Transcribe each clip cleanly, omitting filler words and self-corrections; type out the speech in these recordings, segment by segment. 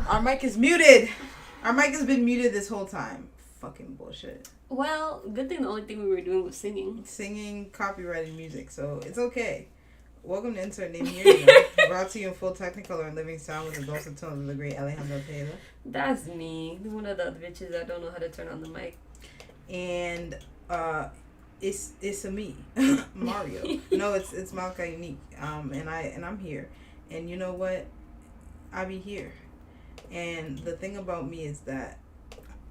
Our mic is muted. Our mic has been muted this whole time. Fucking bullshit. Well, good thing the only thing we were doing was singing. Singing copyrighted music, so it's okay. Welcome to Insert Name Here, brought to you in full technicolor and living sound with the dulcet tones of the great Alejandro Tejeda. That's me. One of the other bitches that don't know how to turn on the mic. And it's a me, Mario. No, it's Malka Unique. And I'm here. And you know what? I be here. And the thing about me is that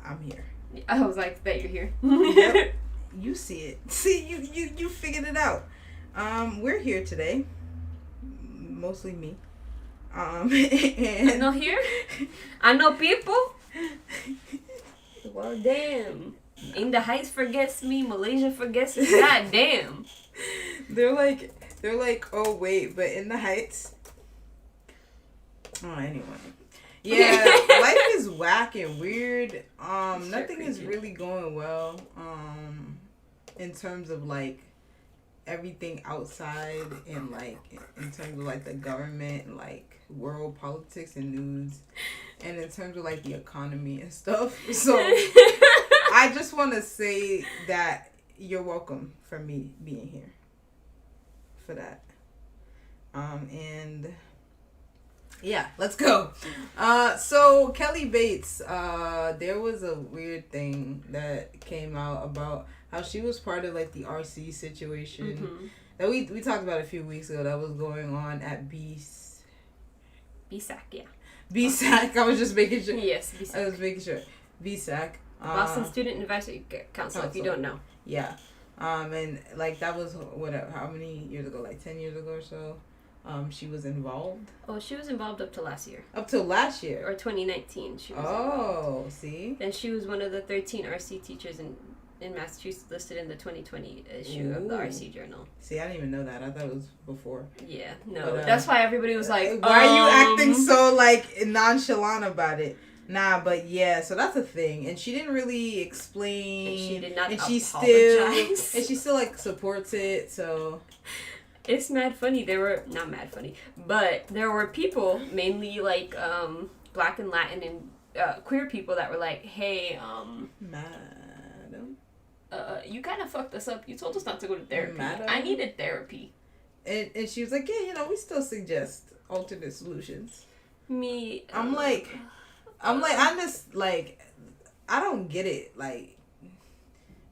I'm here. I was like, bet you're here. Yep. You see it. See, you figured it out. We're here today. Mostly me. And I'm not here. I know people. Well, damn. In the Heights forgets me. Malaysia forgets me. God damn. They're like, oh wait, but In the Heights. Oh, anyway. Yeah, life is whack and weird. Nothing is really going well. In terms of like everything outside and like in terms of like the government and like world politics and news, and in terms of like the economy and stuff. So I just want to say that you're welcome for me being here. For that. And. Yeah, let's go. So Kelly Bates, there was a weird thing that came out about how she was part of like the RC situation that we talked about a few weeks ago that was going on at BSAC, yeah. BSAC. I was just making sure. Yes, BSAC. I was making sure. BSAC. Boston Student Advisory Council, if you don't know. Yeah. And like that was how many years ago? Like 10 years ago or so. She was involved. Oh, she was involved up to last year. Up till last year. Or 2019. She was involved. See? Then she was one of the 13 RC teachers in Massachusetts listed in the 2020 issue of the RC Journal. See, I didn't even know that. I thought it was before. Yeah, no. But, that's why everybody was like, why are you acting so, like, nonchalant about it? Nah, but yeah, so that's a thing. And she didn't really explain. And she did not apologize. And she still, like, supports it, so... It's mad funny. Not mad funny, but there were people, mainly like Black and Latin and queer people that were like, "Hey, madam, you kind of fucked us up. You told us not to go to therapy. Madam? I needed therapy." And she was like, "Yeah, we still suggest alternate solutions." I'm like, I'm just like, I don't get it. Like,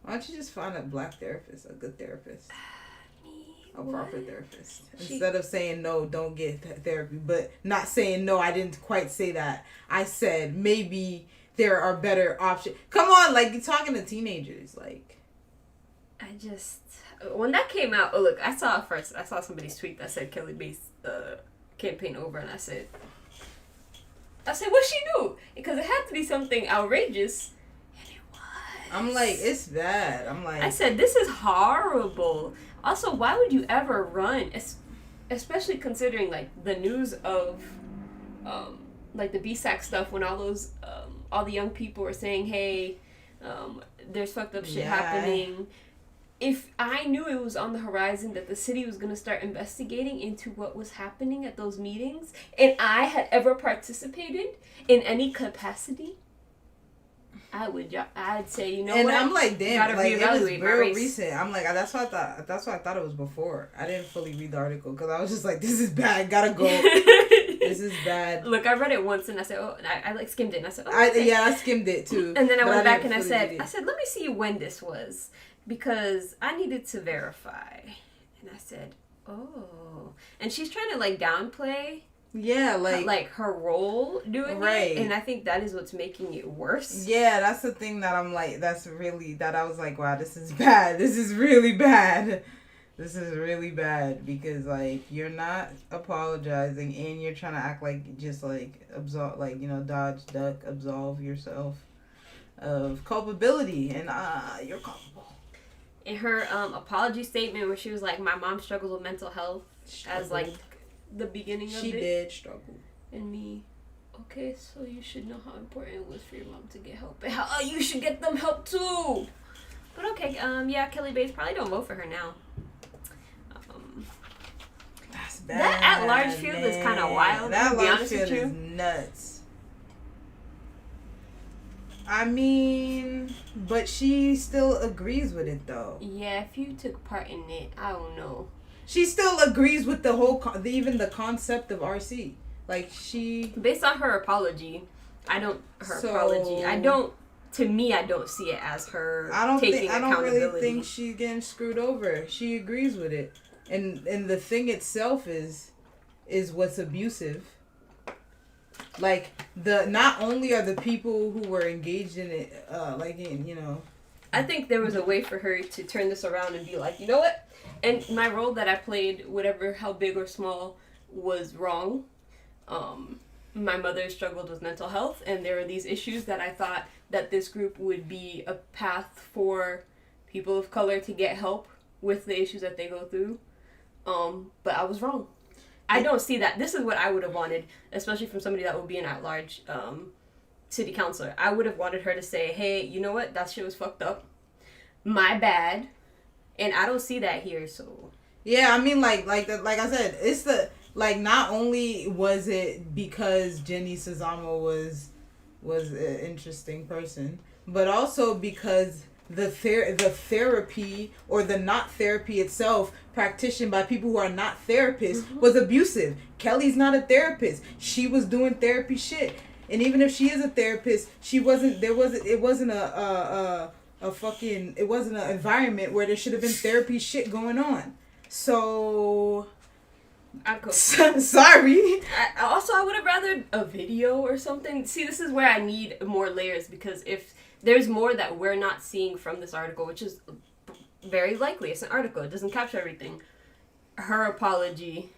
why don't you just find a Black therapist, a good therapist? A proper therapist. Instead of saying no, don't get therapy, but not saying no, I didn't quite say that. I said maybe there are better options. Come on, like you're talking to teenagers, like. When that came out, oh look, I saw somebody's tweet that said Kelly Bates campaign over, and I said what'd she do? Because it had to be something outrageous. I'm like, it's bad. I said, this is horrible. Also, why would you ever run, especially considering, like, the news of, like, the BSAC stuff when all the young people were saying, hey, there's fucked up shit happening. If I knew it was on the horizon that the city was going to start investigating into what was happening at those meetings, and I had ever participated in any capacity, I'd say, you know and what? And I'm like, damn, like, it was real recent. I'm like, that's why I thought it was before. I didn't fully read the article because I was just like, this is bad, gotta go. This is bad. Look, I read it once and I said, oh, I like skimmed it and I said, oh, okay. I skimmed it too. And then I went back and I said, let me see when this was because I needed to verify. And I said, oh. And she's trying to like downplay. Yeah, like her role doing right. it, and I think that is what's making it worse. Yeah, that's the thing that I'm like, that I was like, wow, this is bad. This is really bad. This is really bad because like you're not apologizing and you're trying to act like just like absolve, like dodge, duck, absolve yourself of culpability, and you're culpable. In her apology statement, where she was like, "My mom struggles with mental health," as like. The beginning of it. She did struggle. And me, okay, so you should know how important it was for your mom to get help. And how you should get them help too. But okay, yeah, Kelly Bates, probably don't vote for her now. That's bad. That at-large field is kind of wild. That at-large field is nuts. I mean, but she still agrees with it though. Yeah, if you took part in it, I don't know. She still agrees with the whole, even the concept of RC. Like she. Based on her apology, I don't see it as her taking accountability. I don't really think she's getting screwed over. She agrees with it, and the thing itself is what's abusive. Like not only are the people who were engaged in it, I think there was a way for her to turn this around and be like, you know what? And my role that I played, whatever, how big or small, was wrong. My mother struggled with mental health, and there were these issues that I thought that this group would be a path for people of color to get help with the issues that they go through. But I was wrong. I don't see that. This is what I would have wanted, especially from somebody that would be an at-large city councilor. I would have wanted her to say, hey, you know what? That shit was fucked up. My bad. And I don't see that here, so... Yeah, I mean, like I said, it's not only was it because Jenny Sazama was an interesting person, but also because the therapy or the not therapy itself practiced by people who are not therapists was abusive. Kelly's not a therapist. She was doing therapy shit. And even if she is a therapist, it wasn't an environment where there should have been therapy shit going on. So sorry. I would have rather a video or something. See, this is where I need more layers, because if there's more that we're not seeing from this article, which is very likely. It's an article. It doesn't capture everything. Her apology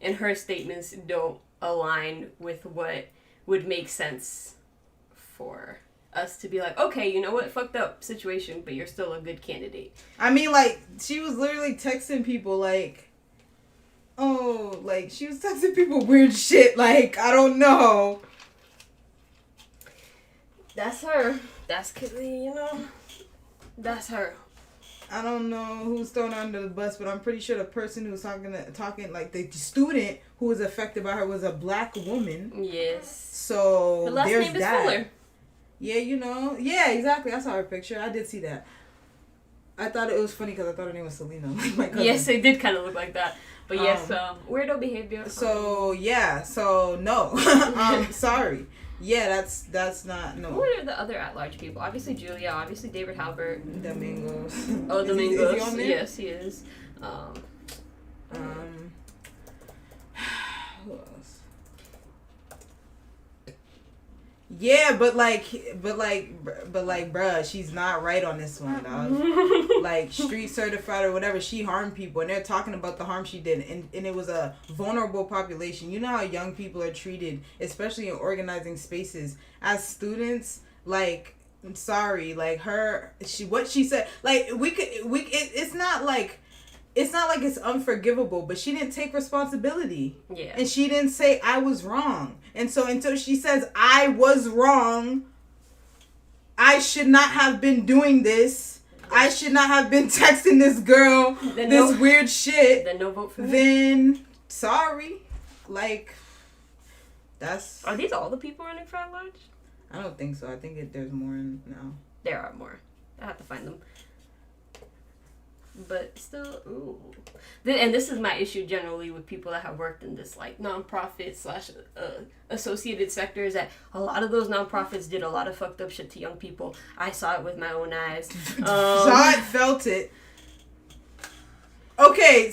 and her statements don't align with what would make sense for us to be like, okay, you know what? Fucked up situation, but you're still a good candidate. I mean, like, she was literally texting people, like, she was texting people weird shit. Like, I don't know. That's her. That's her. I don't know who's thrown her under the bus, but I'm pretty sure the person who was talking, like the student who was affected by her was a black woman. Yes. So her last name is Fuller. Yeah, yeah, exactly. I saw her picture. I did see that. I thought it was funny because I thought her name was Selena, like my cousin. Yes, it did kind of look like that. But yes, weirdo behavior. So no, sorry. Yeah, that's not, no. Who are the other at-large people? Obviously Julia, obviously David Halbert. Domingos. Oh, Domingos. Is he on there? Yes, he is. Who else? Yeah, but bruh, she's not right on this one, dog. Like, street certified or whatever, she harmed people, and they're talking about the harm she did, and it was a vulnerable population. You know how young people are treated, especially in organizing spaces. As students, like, I'm sorry, like, what she said, like, it's not like it's unforgivable, but she didn't take responsibility. Yeah. And she didn't say, I was wrong. And so until she says, I was wrong, I should not have been doing this, I should not have been texting this girl weird shit. Then no vote for me. Then, sorry. Like, that's... Are these all the people running for at-large? I don't think so. I think there's more now. There are more. I have to find them. But still, ooh. And this is my issue generally with people that have worked in this, like, nonprofit / associated sectors, that a lot of those nonprofits did a lot of fucked up shit to young people. I saw it with my own eyes. Saw it, felt it. Okay,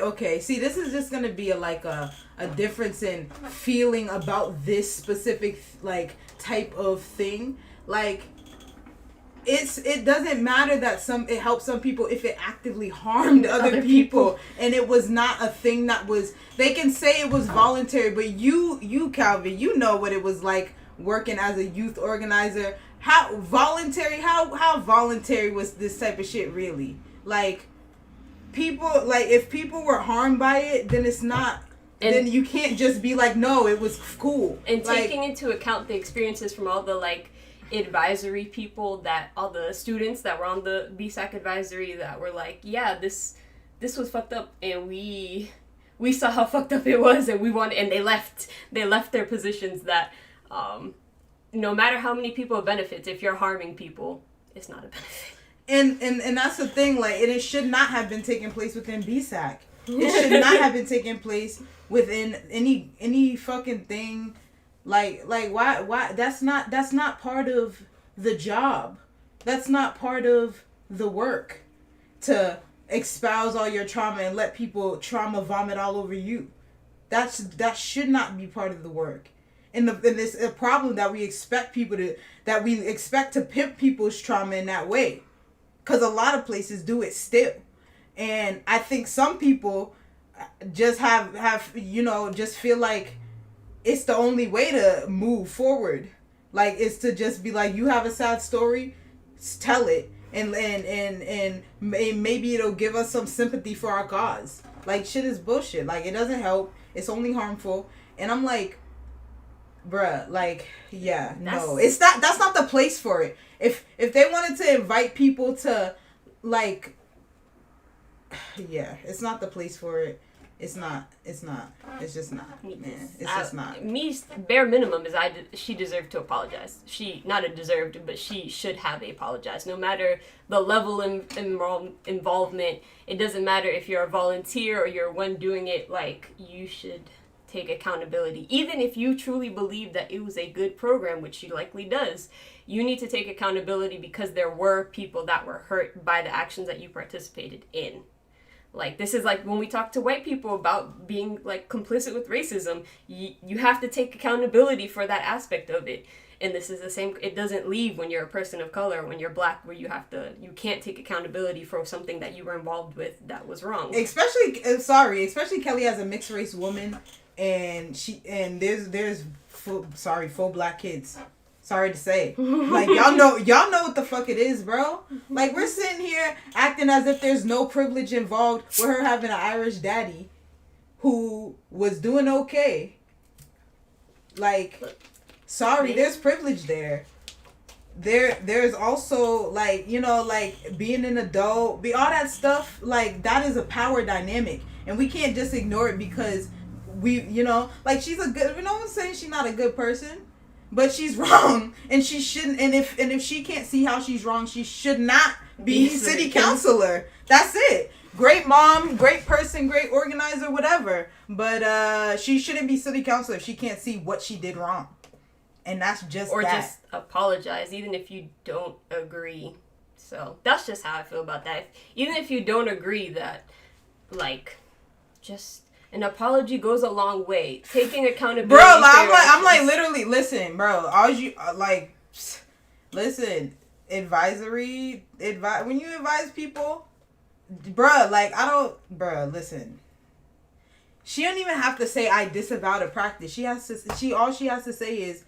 okay. See, this is just gonna be a difference in feeling about this specific, like, type of thing. Like, it doesn't matter that it helped some people if it actively harmed other people, and it was not a thing that was, they can say it was voluntary, but you Calvin, you know what it was like working as a youth organizer. How voluntary was this type of shit really? Like, people, like, if people were harmed by it, then it's not, and then you can't just be like, no, it was cool. And taking into account the experiences from all the, like, advisory people, that all the students that were on the BSAC advisory that were like, yeah, this was fucked up, and we saw how fucked up it was, and and they left their positions, that no matter how many people it benefits, if you're harming people, it's not a benefit. And that's the thing, like, and it should not have been taking place within BSAC. It should not have been taking place within any fucking thing. Like why that's not part of the job. That's not part of the work to espouse all your trauma and let people trauma vomit all over you. That should not be part of the work. And it's a problem that we expect to pimp people's trauma in that way. Because a lot of places do it still. And I think some people just have just feel like it's the only way to move forward. Like, it's to just be like, you have a sad story, tell it. And maybe it'll give us some sympathy for our cause. Like, shit is bullshit. Like, it doesn't help. It's only harmful. And I'm like, bruh, like, yeah, no. That's not the place for it. If they wanted to invite people to, like, yeah, it's not the place for it. It's not. It's just not, man. It's just not. Bare minimum is she deserved to apologize. She, not a deserved, but she should have apologized. No matter the level of involvement, it doesn't matter if you're a volunteer or you're one doing it, like, you should take accountability. Even if you truly believe that it was a good program, which she likely does, you need to take accountability because there were people that were hurt by the actions that you participated in. Like, this is like when we talk to white people about being, like, complicit with racism, you have to take accountability for that aspect of it. And this is the same, it doesn't leave when you're a person of color, when you're black, where you can't take accountability for something that you were involved with that was wrong. Especially Kelly as a mixed race woman, and there's full black kids. Sorry to say. Like, y'all know what the fuck it is, bro. Like, we're sitting here acting as if there's no privilege involved with her having an Irish daddy who was doing okay. Like, sorry, there's privilege there. There's also, like, like, being an adult, all that stuff, like, that is a power dynamic. And we can't just ignore it because like, she's a good, no one's saying she's not a good person. But she's wrong, and she shouldn't. And if she can't see how she's wrong, she should not be city councilor. That's it. Great mom, great person, great organizer, whatever. But she shouldn't be city councilor if she can't see what she did wrong. And that's just just apologize, even if you don't agree. So that's just how I feel about that. Even if you don't agree, that, like, just. An apology goes a long way. Taking accountability. Bro, I'm like literally, listen, bro. When you advise people, bro, like, listen. She don't even have to say I disavow the practice. All she has to say is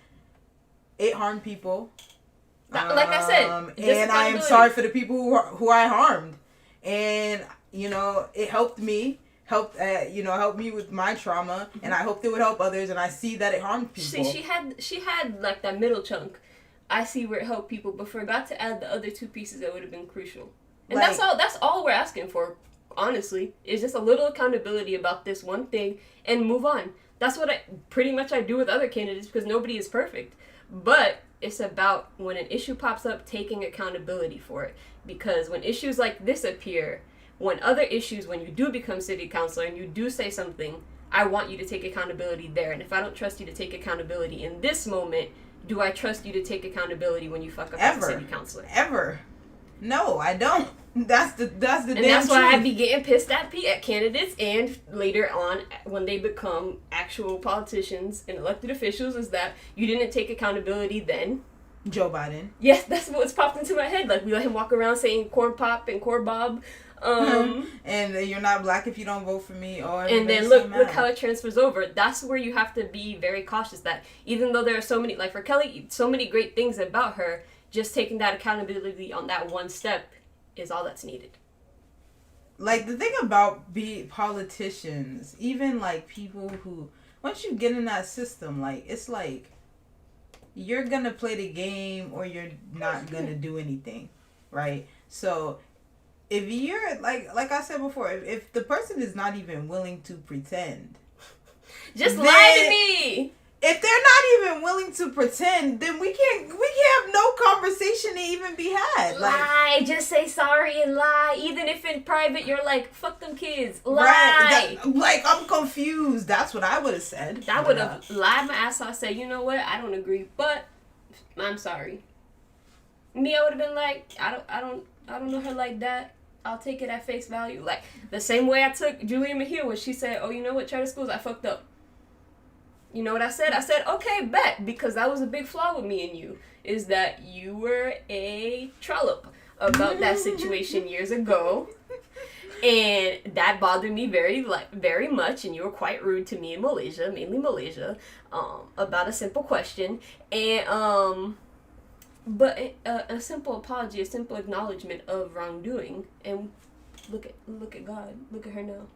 it harmed people. Like I said, and I am sorry for the people who I harmed. And, it helped me. Helped me with my trauma, and I hoped it would help others, and I see that it harmed people. See, she had like that middle chunk. I see where it helped people, but forgot to add the other two pieces that would have been crucial. And like, that's all we're asking for, honestly, is just a little accountability about this one thing and move on. That's what I do with other candidates, because nobody is perfect. But it's about when an issue pops up, taking accountability for it. Because when issues like this appear, when you do become city councilor and you do say something, I want you to take accountability there. And if I don't trust you to take accountability in this moment, do I trust you to take accountability when you fuck up as a city councilor? Ever. No, I don't. That's the and damn that's why truth. I be getting pissed at candidates, and later on when they become actual politicians and elected officials, is that you didn't take accountability then. Joe Biden. Yes, that's what's popped into my head. Like, we let him walk around saying corn pop and corn bob. And you're not black if you don't vote for me, and then look how it transfers over. That's where you have to be very cautious, that even though there are so many, like for Kelly, so many great things about her, just taking that accountability on that one step is all that's needed. Like, the thing about politicians, even like people who, once you get in that system, like, it's like you're gonna play the game or you're not gonna do anything, right? So if you're, like I said before, if the person is not even willing to pretend, just lie to me. if they're not even willing to pretend, then we can't have no conversation to even be had. Lie, just say sorry and lie. Even if in private you're like, fuck them kids. Lie. Right. I'm confused. That's what I would have said. I would have lied my ass off, said, you know what, I don't agree, but I'm sorry. Me, I would have been like, I don't know her like that. I'll take it at face value. Like, the same way I took Julia Mahia when she said, oh, you know what, charter schools, I fucked up. You know what I said? I said, okay, bet, because that was a big flaw with me and you, is that you were a trollop about that situation years ago, and that bothered me very much, and you were quite rude to me in Malaysia, mainly Malaysia, about a simple question, and, but a simple apology, a simple acknowledgement of wrongdoing, and look at God, look at her now.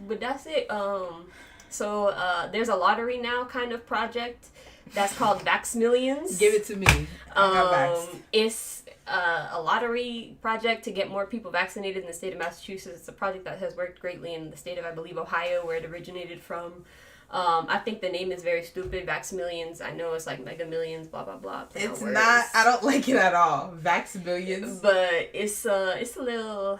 But that's it. So there's a lottery now kind of project that's called Vax Millions. Give it to me. I got vaxxed. It's a lottery project to get more people vaccinated in the state of Massachusetts. It's a project that has worked greatly in the state of, I believe, Ohio, where it originated from. I think the name is very stupid. Vax Millions. I know it's like Mega Millions, blah blah blah. It's not. I don't like it at all. Vax Millions. But it's a little.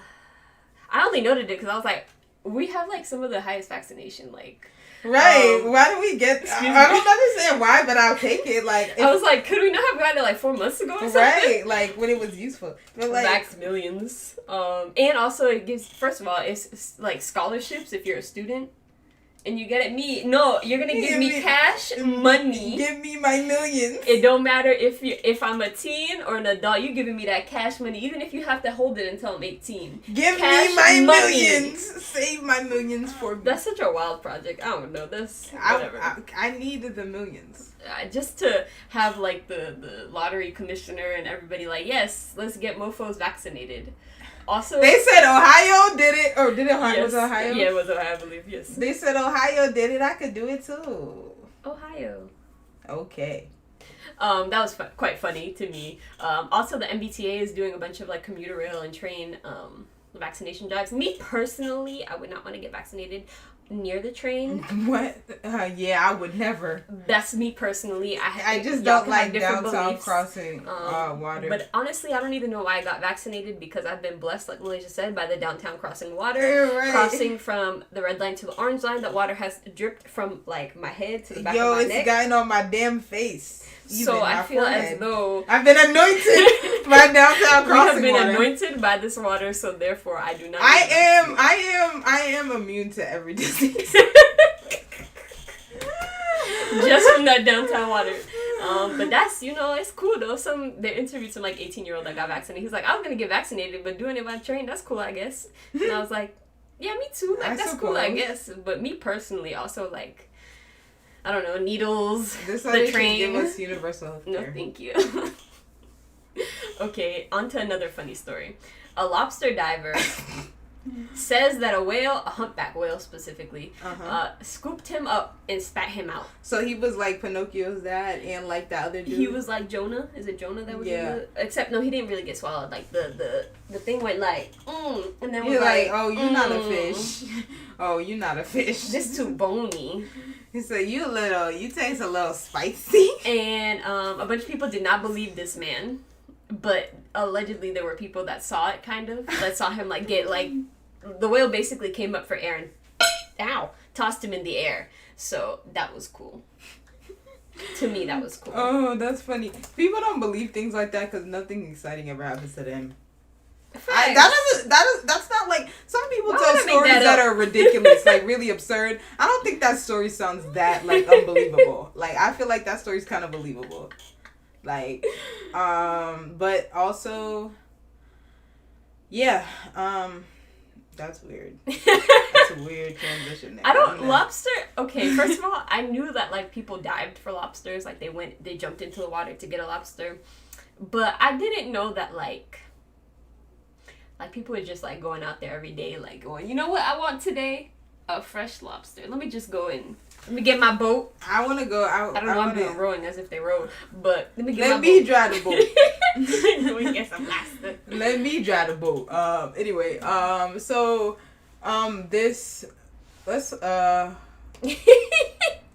I only noted it because I was like, we have like some of the highest vaccination like. Right. Why do we get... I don't understand why, but I'll take it. Like, I was like, could we not have gotten it like 4 months ago or something? Right. Like, when it was useful. But like... Vax Millions. And also it gives... First of all, it's like scholarships if you're a student. And you get it. You're going to give me cash money. Give me my millions. It don't matter if I'm a teen or an adult. You're giving me that cash money. Even if you have to hold it until I'm 18. Give me my millions. Save my millions for me. That's such a wild project. I don't know. That's whatever. I needed the millions. Just to have like the lottery commissioner and everybody like, yes, let's get mofos vaccinated. Also, they said Ohio did it, or did it? Yes. Was it Ohio? Yeah, it was Ohio, I believe. Yes. They said Ohio did it. I could do it too. Ohio. Okay. That was quite funny to me. Also, the MBTA is doing a bunch of like commuter rail and train vaccination drives. Me personally, I would not want to get vaccinated near the train. What? Yeah, I would never. That's me personally. I just don't like downtown crossing water. But honestly, I don't even know why I got vaccinated, because I've been blessed, like Malaysia said, by the downtown crossing water. Right. Crossing from the red line to the orange line, that water has dripped from like my head to the back of my neck. Yo, it's gotten on my damn face. So I feel as though I've been anointed by downtown crossing water. We have been anointed by this water, so therefore I do not. I am immune to every disease. Just from that downtown water. But that's, it's cool though. They interviewed some like 18-year-old that got vaccinated. He's like, I was gonna get vaccinated, but doing it by train, that's cool, I guess. And I was like, yeah, me too. Like, that's cool, I guess. But me personally, also like, I don't know, needles, the train. Give us universal health care. No, thank you. Okay, on to another funny story. A lobster diver says that a humpback whale specifically, scooped him up and spat him out. So he was like Pinocchio's dad and like the other dude? He was like Jonah. Is it Jonah that was in the... Except, no, he didn't really get swallowed. Like, the thing went like, and then was like, oh, you're not a fish. Oh, you're not a fish. This too bony. He said, you taste a little spicy. And a bunch of people did not believe this man. But allegedly there were people that saw it, kind of. That saw him, like, get, like... The whale basically came up for air and tossed him in the air. So that was cool. To me, that was cool. Oh, that's funny. People don't believe things like that because nothing exciting ever happens to them. That's not like... Some people tell stories that are ridiculous, like really absurd. I don't think that story sounds that like unbelievable. Like, I feel like that story's kind of believable. Like, but also, yeah, that's weird. That's a weird transition there. Lobster, okay, first of all, I knew that, like, people dived for lobsters. Like, they jumped into the water to get a lobster. But I didn't know that, like, people were just, like, going out there every day, like, going, you know what I want today? A fresh lobster. Let me just go in. Let me get my boat. I want to go out. I don't know, I'm doing rowing as if they rowed, but let me get my boat. Let me drive the boat. We get some lobster. Let me drive the boat. Anyway,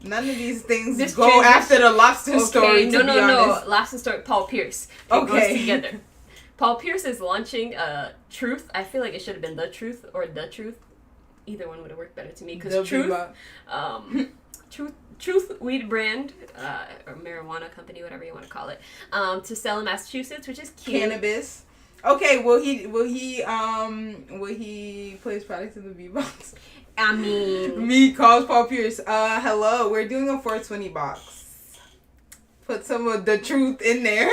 None of these things This go transition- after the lobster story. No, to be honest. Lobster story. Paul Pierce. It goes Okay. together. Paul Pierce is launching Truth. I feel like it should have been The Truth or The Truth. Either one would have worked better to me because Truth, Truth weed brand or marijuana company, whatever you want to call it, to sell in Massachusetts, which is cute. Cannabis. Okay, will he put his products in the V box? I mean, Me calls Paul Pierce. Hello, we're doing a 420 box. Put some of the truth in there.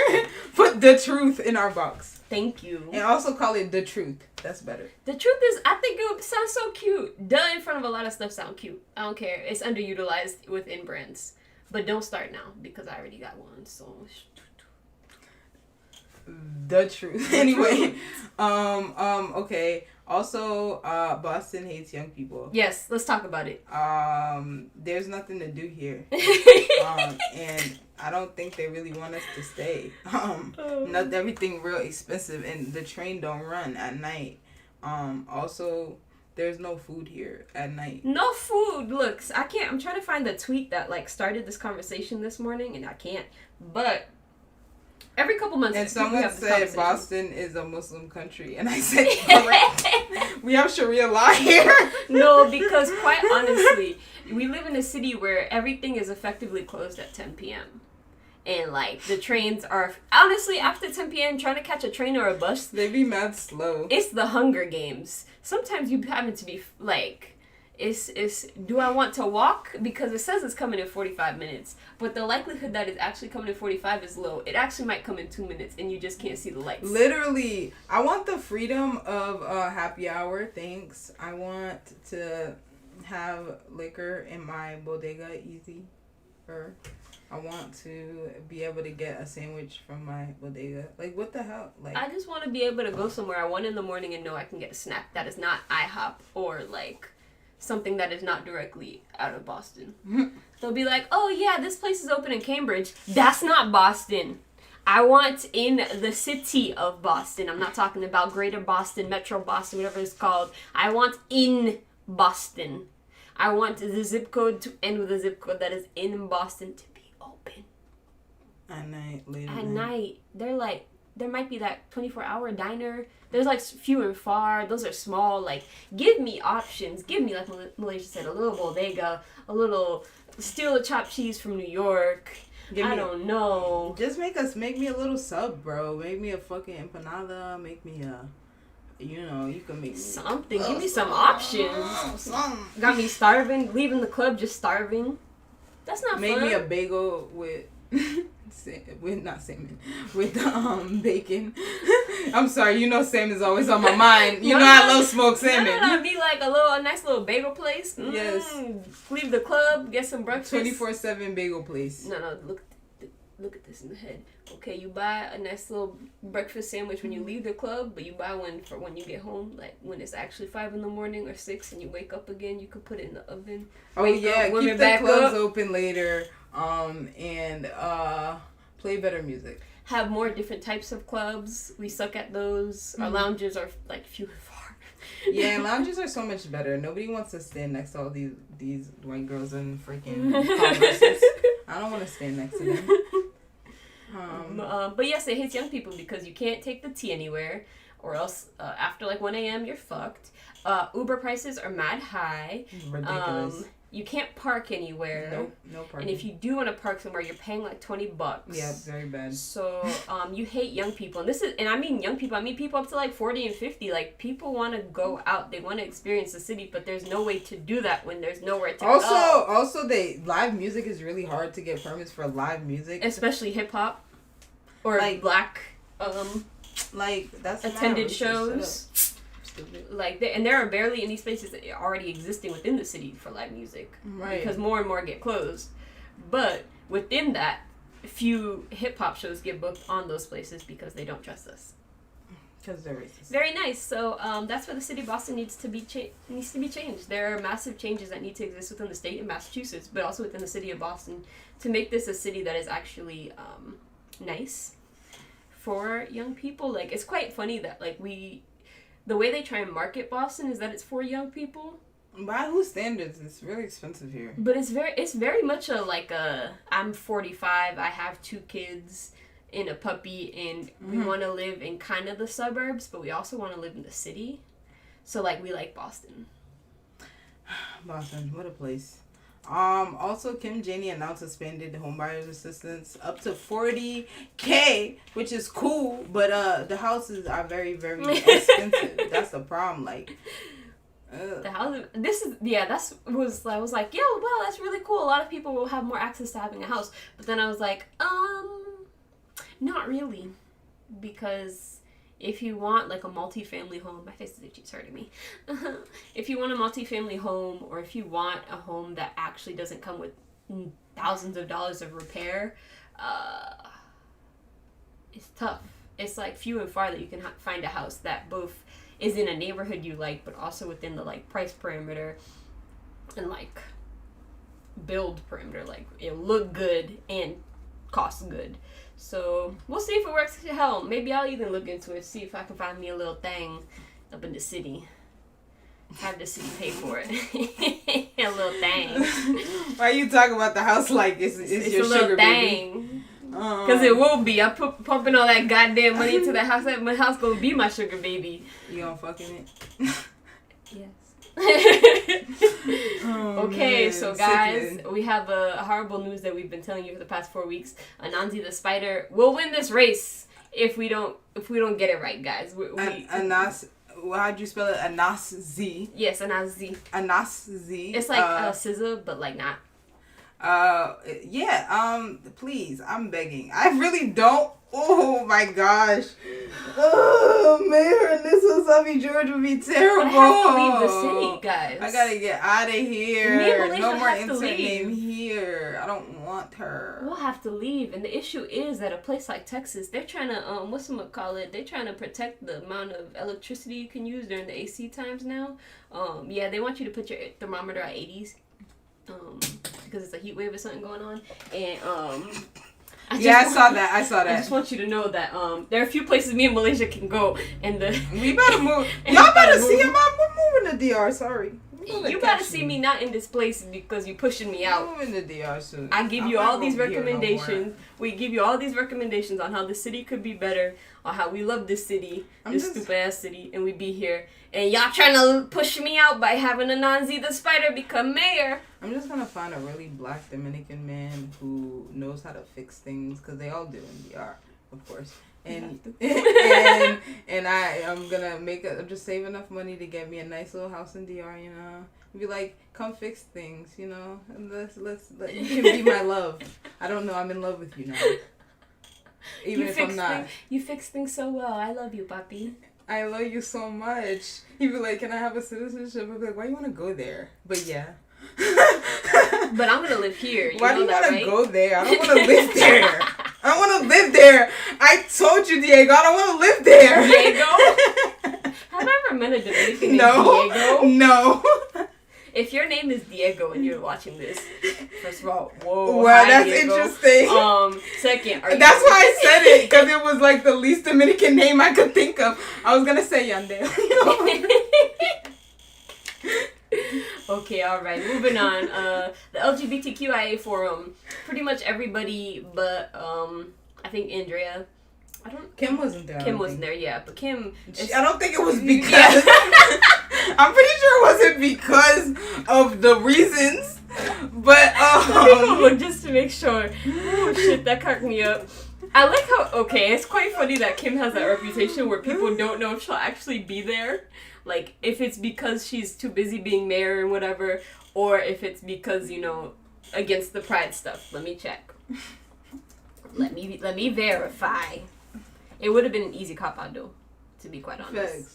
Put the truth in our box. thank you. And also call it the truth. That's better. The truth is, I think it would sound so cute. Duh in front of a lot of stuff sound cute. I don't care. It's underutilized within brands. But don't start now because I already got one. So The truth. Anyway, okay. Also, Boston hates young people. yes, let's talk about it. There's nothing to do here. And I don't think they really want us to stay. Not everything real expensive, and the train don't run at night. Also, there's no food here at night. No food. Look, I can't. I'm trying to find the tweet that like started this conversation this morning, and I can't. But every couple months, And people someone have this said conversation. Boston is a Muslim country, and I said, correct. We have Sharia law here. No, because quite honestly, we live in a city where everything is effectively closed at 10 p.m. And like the trains are honestly after 10 p.m. trying to catch a train or a bus, They be mad slow. it's the Hunger Games. Sometimes you happen to be like, do I want to walk? Because it says it's coming in 45 minutes, but the likelihood that it's actually coming in 45 is low. It actually might come in 2 minutes, and you just can't see the lights. Literally, I want the freedom of happy hour. Thanks. I want to have liquor in my bodega easy. I want to be able to get a sandwich from my bodega. Like, what the hell? Like, I just want to be able to go somewhere at 1 a.m. and know I can get a snack that is not IHOP or like something that is not directly out of Boston. They'll be like, oh yeah, this place is open in Cambridge. That's not Boston. I want in the city of Boston. I'm not talking about Greater Boston, Metro Boston, whatever it's called. I want in Boston. I want the zip code to end with a zip code that is in Boston to be open. at night, late At night, they're like, there might be that 24-hour diner. There's like few and far. Those are small. Like, give me options. Give me, like Malaysia said, a little bodega, a little steal a chopped cheese from New York. I don't know. Just make me a little sub, bro. Make me a fucking empanada. Make me a, you can make me Something. Give me some options. Got me starving. Leaving the club just starving. That's not Make fun. me a bagel with not salmon, with bacon. I'm sorry, salmon is always on my mind. I love smoked salmon. No, be like a nice little bagel place. Yes. Leave the club, get some breakfast. 24/7 bagel place. No, look at this in the head. Okay, you buy a nice little breakfast sandwich when you leave the club, but you buy one for when you get home, like when it's actually 5 a.m. or 6 and you wake up again, you could put it in the oven. Oh yeah, keep the clubs open later. And play better music. Have more different types of clubs. We suck at those. Our lounges are like few and far. Yeah, lounges are so much better. Nobody wants to stand next to all these white girls in freaking Converses. I don't want to stand next to them. But yes, it hits young people because you can't take the T anywhere, or else after like 1 a.m. you're fucked. Uber prices are mad high. Ridiculous. You can't park anywhere. Nope, no parking. And if you do want to park somewhere, you're paying like $20. Yeah, very bad. So, you hate young people. And I mean young people. I mean people up to like 40 and 50. Like, people want to go out. They want to experience the city, but there's no way to do that when there's nowhere to go. Also, live music is really hard to get permits for live music. Especially hip-hop. Or like black, that's attended shows. Like, and there are barely any spaces that are already existing within the city for live music. Right. Because more and more get closed. But within that, few hip-hop shows get booked on those places because they don't trust us. Because they're racist. Very nice. So that's where the city of Boston needs to be changed. There are massive changes that need to exist within the state of Massachusetts, but also within the city of Boston to make this a city that is actually nice for young people. Like, it's quite funny that like the way they try and market Boston is that it's for young people. By whose standards? It's really expensive here. But it's very much I'm 45, I have 2 kids and a puppy, and we want to live in kind of the suburbs, but we also want to live in the city. So like we like Boston. Boston, what a place. Also, Kim Janey announced expanded homebuyers assistance up to $40K, which is cool, but the houses are very, very expensive. That's the problem. Like, the house. I was like, yo, wow, that's really cool. A lot of people will have more access to having a house. But then I was like, not really, because if you want like a multi-family home, my face is itchy, it's hurting me. If you want a multi-family home, or if you want a home that actually doesn't come with thousands of dollars of repair, it's tough. It's like few and far that you can find a house that both is in a neighborhood you like, but also within the like price parameter and like build parameter. Like it'll look good and cost good. So we'll see if it works. Hell, maybe I'll even look into it, see if I can find me a little thing up in the city. Have the city pay for it. A little thing. Why you talking about the house like it's your sugar baby? Because it will be. I'm pumping all that goddamn money into the house. My house gonna be my sugar baby. You gonna fuck in it? Yes. Okay, man. So guys, sickening. We have a horrible news that we've been telling you for the past 4 weeks. Anansi the spider will win this race if we don't get it right, guys. How'd you spell it? Anansi. Yes, Anansi. Anansi. It's like scissor, but like not. Please, I'm begging. I really don't. Oh my gosh. Oh, Mayor Alyssa Selby George would be terrible. I have to leave the city, guys. I gotta get out of here. No more insert name here. I don't want her. We'll have to leave. And the issue is that a place like Texas, they're trying to, they're trying to protect the amount of electricity you can use during the AC times now. They want you to put your thermometer at 80s. Because it's a heat wave or something going on. And, I saw that. I just want you to know that there are a few places me and Malaysia can go, and we better move. Y'all better see him. We're moving to DR. Sorry. You gotta see me not in this place because you're pushing me out. I'm moving to DR soon. I give you all these recommendations. We give you all these recommendations on how the city could be better, on how we love this city, stupid ass city, and we be here. And y'all trying to push me out by having Anansi the spider become mayor. I'm just gonna find a really black Dominican man who knows how to fix things, because they all do in DR, of course. And I'm gonna just save enough money to get me a nice little house in DR, you know. Be like, come fix things, you know. And let's you can be my love. I don't know, I'm in love with you now. Even if I'm not. You fix things so well. I love you, papi. I love you so much. He'd be like, can I have a citizenship? I'd be like, why you want to go there? But yeah. But I'm going to live here. Why do you want to go there? I don't want to live there. I don't want to live there. I told you, Diego, I don't want to live there. Diego? Have I ever met a Dominican named Diego? No. If your name is Diego and you're watching this, first of all, whoa, well, hi, that's Diego. Interesting. Second, that's why I said it, because it was like the least Dominican name I could think of. I was gonna say Yandel. Okay, all right, moving on. The LGBTQIA forum, pretty much everybody, but I think Andrea. Kim wasn't there. Kim wasn't there, yeah, but Kim. I don't think it was because. I'm pretty sure it wasn't because of the reasons, but just to make sure. Oh shit, that cracked me up. I like how it's quite funny that Kim has that reputation where people don't know if she'll actually be there, like if it's because she's too busy being mayor and whatever, or if it's because against the pride stuff. Let me check. Let me verify. It would have been an easy cop out though, to be quite honest. Thanks.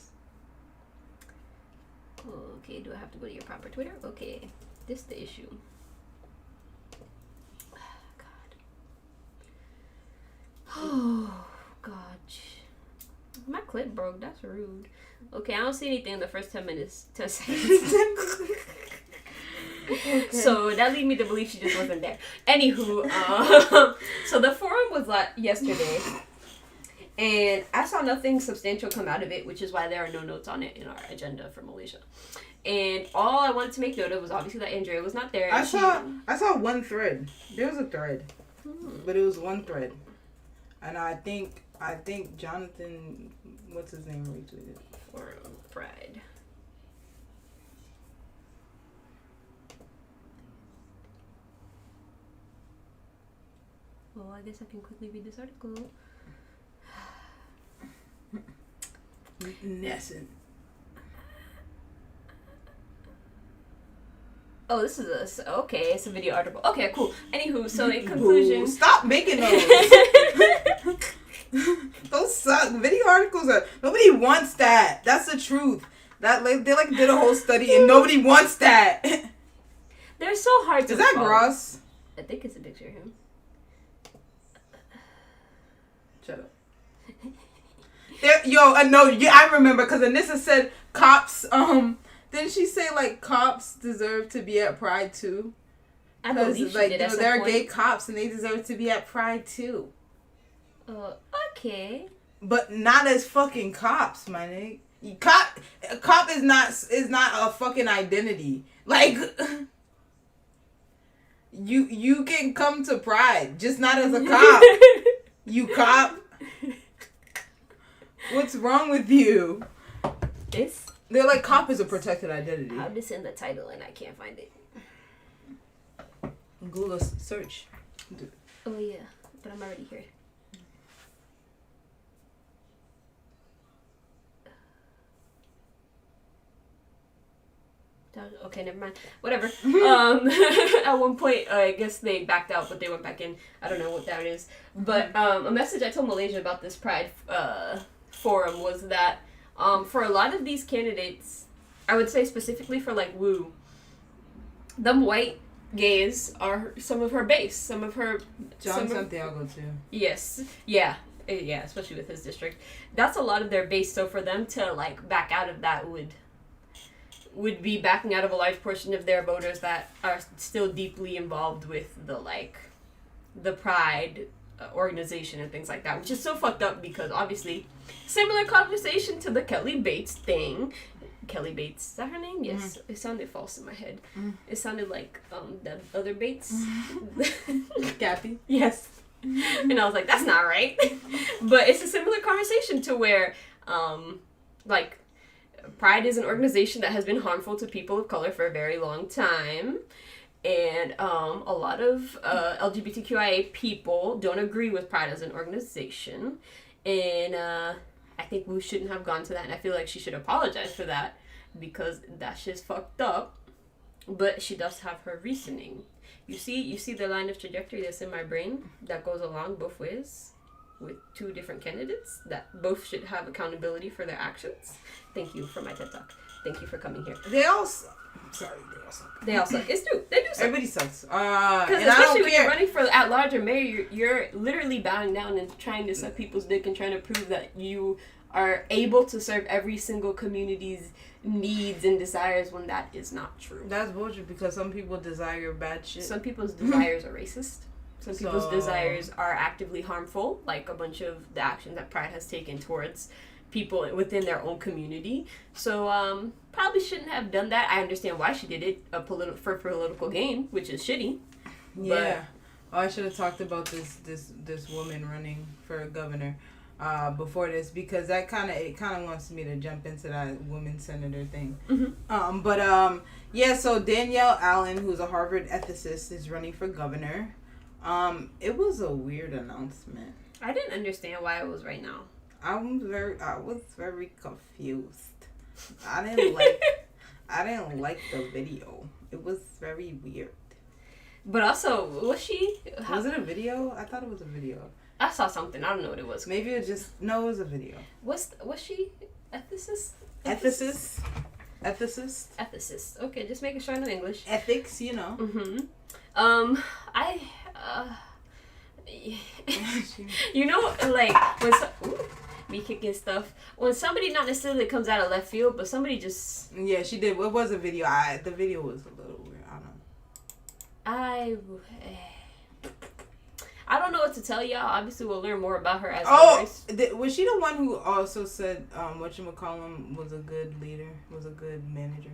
Okay, do I have to go to your proper Twitter? Okay, this is the issue. Oh, God. My clip broke. That's rude. Okay, I don't see anything in the first 10 seconds. Okay. So that leads me to believe she just wasn't there. Anywho, so the forum was yesterday. And I saw nothing substantial come out of it, which is why there are no notes on it in our agenda for Malaysia. And all I wanted to make note of was obviously that Andrea was not there. I saw one thread. There was a thread, but it was one thread, and I think Jonathan, what's his name, retweeted for Pride. Well, I guess I can quickly read this article. Nesson. Oh, this is okay. It's a video article. Okay, cool. Anywho, so in conclusion, stop making those. Those suck. Video articles are nobody wants that. That's the truth. That they did a whole study and nobody wants that. They're so hard to. Is that Gross? I think it's a picture of him. Shut up. I remember because Anissa said cops. Didn't she say like cops deserve to be at Pride too? I believe she did. There are gay cops and they deserve to be at Pride too. Okay. But not as fucking cops, my nigga. Cop is not a fucking identity. Like you can come to Pride, just not as a cop. You cop. What's wrong with you? They're like, cop is a protected identity. I'll just in the title and I can't find it. Google search. Oh yeah, but I'm already here. Okay, never mind. Whatever. At one point, I guess they backed out, but they went back in. I don't know what that is. But a message I told Malaysia about this Pride forum was that for a lot of these candidates, I would say specifically for like Wu, them white gays are some of her base, some of her... John Santiago too. Yes. Yeah. Yeah, especially with his district. That's a lot of their base, so for them to like back out of that would be backing out of a large portion of their voters that are still deeply involved with the Pride organization and things like that, which is so fucked up because obviously similar conversation to the Kelly Bates thing. Kelly Bates, is that her name? Yes. It sounded false in my head. It sounded like the other Bates. Kathy. Yes. And I was like, that's not right. But it's a similar conversation to where like Pride is an organization that has been harmful to people of color for a very long time. And a lot of LGBTQIA people don't agree with Pride as an organization. And I think Wu shouldn't have gone to that. And I feel like she should apologize for that because that shit's fucked up. But she does have her reasoning. You see the line of trajectory that's in my brain that goes along both ways with two different candidates that both should have accountability for their actions. Thank you for my TED Talk. Thank you for coming here. They all suck. Sorry, they all suck. They all suck. It's true. They do suck. Everybody sucks. Because especially when you're running for at-large or mayor, you're literally bowing down and trying to suck people's dick and trying to prove that you are able to serve every single community's needs and desires when that is not true. That's bullshit because some people desire bad shit. Some people's desires are racist. Some people's desires are actively harmful, like a bunch of the actions that Pride has taken towards people within their own community. So probably shouldn't have done that. I understand why she did it for political gain, which is shitty. Yeah. I should have talked about this woman running for governor before this because it kind of wants me to jump into that woman senator thing. So Danielle Allen, who's a Harvard ethicist, is running for governor. It was a weird announcement. I didn't understand why it was right now. I was very confused. I didn't like the video. It was very weird. But also, was it a video? I thought it was a video. I saw something. I don't know what it was. Maybe it was a video. Was she ethicist? Ethicist. Ethicist. Okay, just making sure I know English. Ethics, you know. You know, like when me kicking stuff when somebody not necessarily comes out of left field, but somebody just she did. It was a video. The video was a little weird. I don't know. I don't know what to tell y'all. Obviously, we'll learn more about her as was she the one who also said whatchamacallum was a good leader, was a good manager?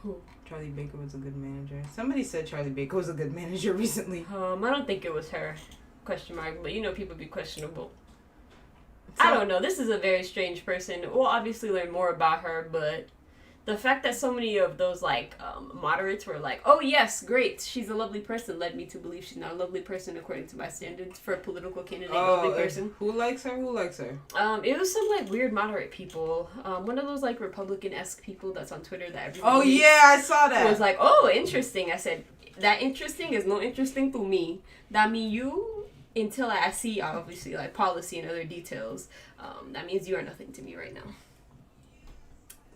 Who? Charlie Baker was a good manager. Somebody said Charlie Baker was a good manager recently. I don't think it was her. Question mark. But people be questionable. So, I don't know. This is a very strange person. We'll obviously learn more about her, but the fact that so many of those moderates were like, "Oh yes, great, she's a lovely person," led me to believe she's not a lovely person according to my standards for a political candidate. Lovely person. Who likes her? Who likes her? It was some weird moderate people. One of those Republican-esque people that's on Twitter that everybody. Oh yeah, I saw that. Was like, "Oh, interesting." I said, "That interesting is no interesting to me. That mean you." Until I see, obviously, policy and other details, that means you are nothing to me right now.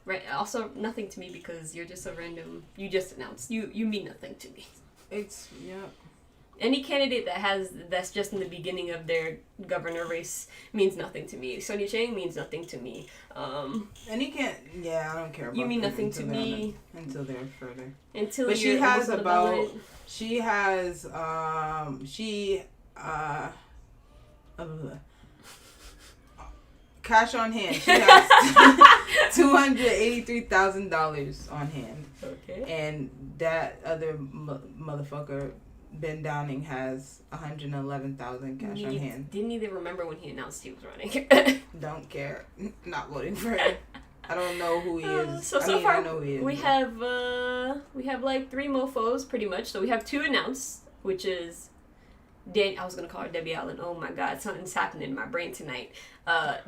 Right. Also, nothing to me because you're just a random. You just announced. You mean nothing to me. Any candidate that's just in the beginning of their governor race means nothing to me. Sonia Chang means nothing to me. I don't care about. You mean nothing to me until they're further. Until but she has about. She has cash on hand. She has $283,000 on hand. Okay. And that other motherfucker, Ben Downing, has $111,000 cash on hand. Didn't even remember when he announced he was running. Don't care. Not voting for him. I don't know who he is. So far, I know who he is, we have 3 mofos pretty much. So we have 2 announced, which is. I was going to call her Debbie Allen. Oh my God, something's happening in my brain tonight.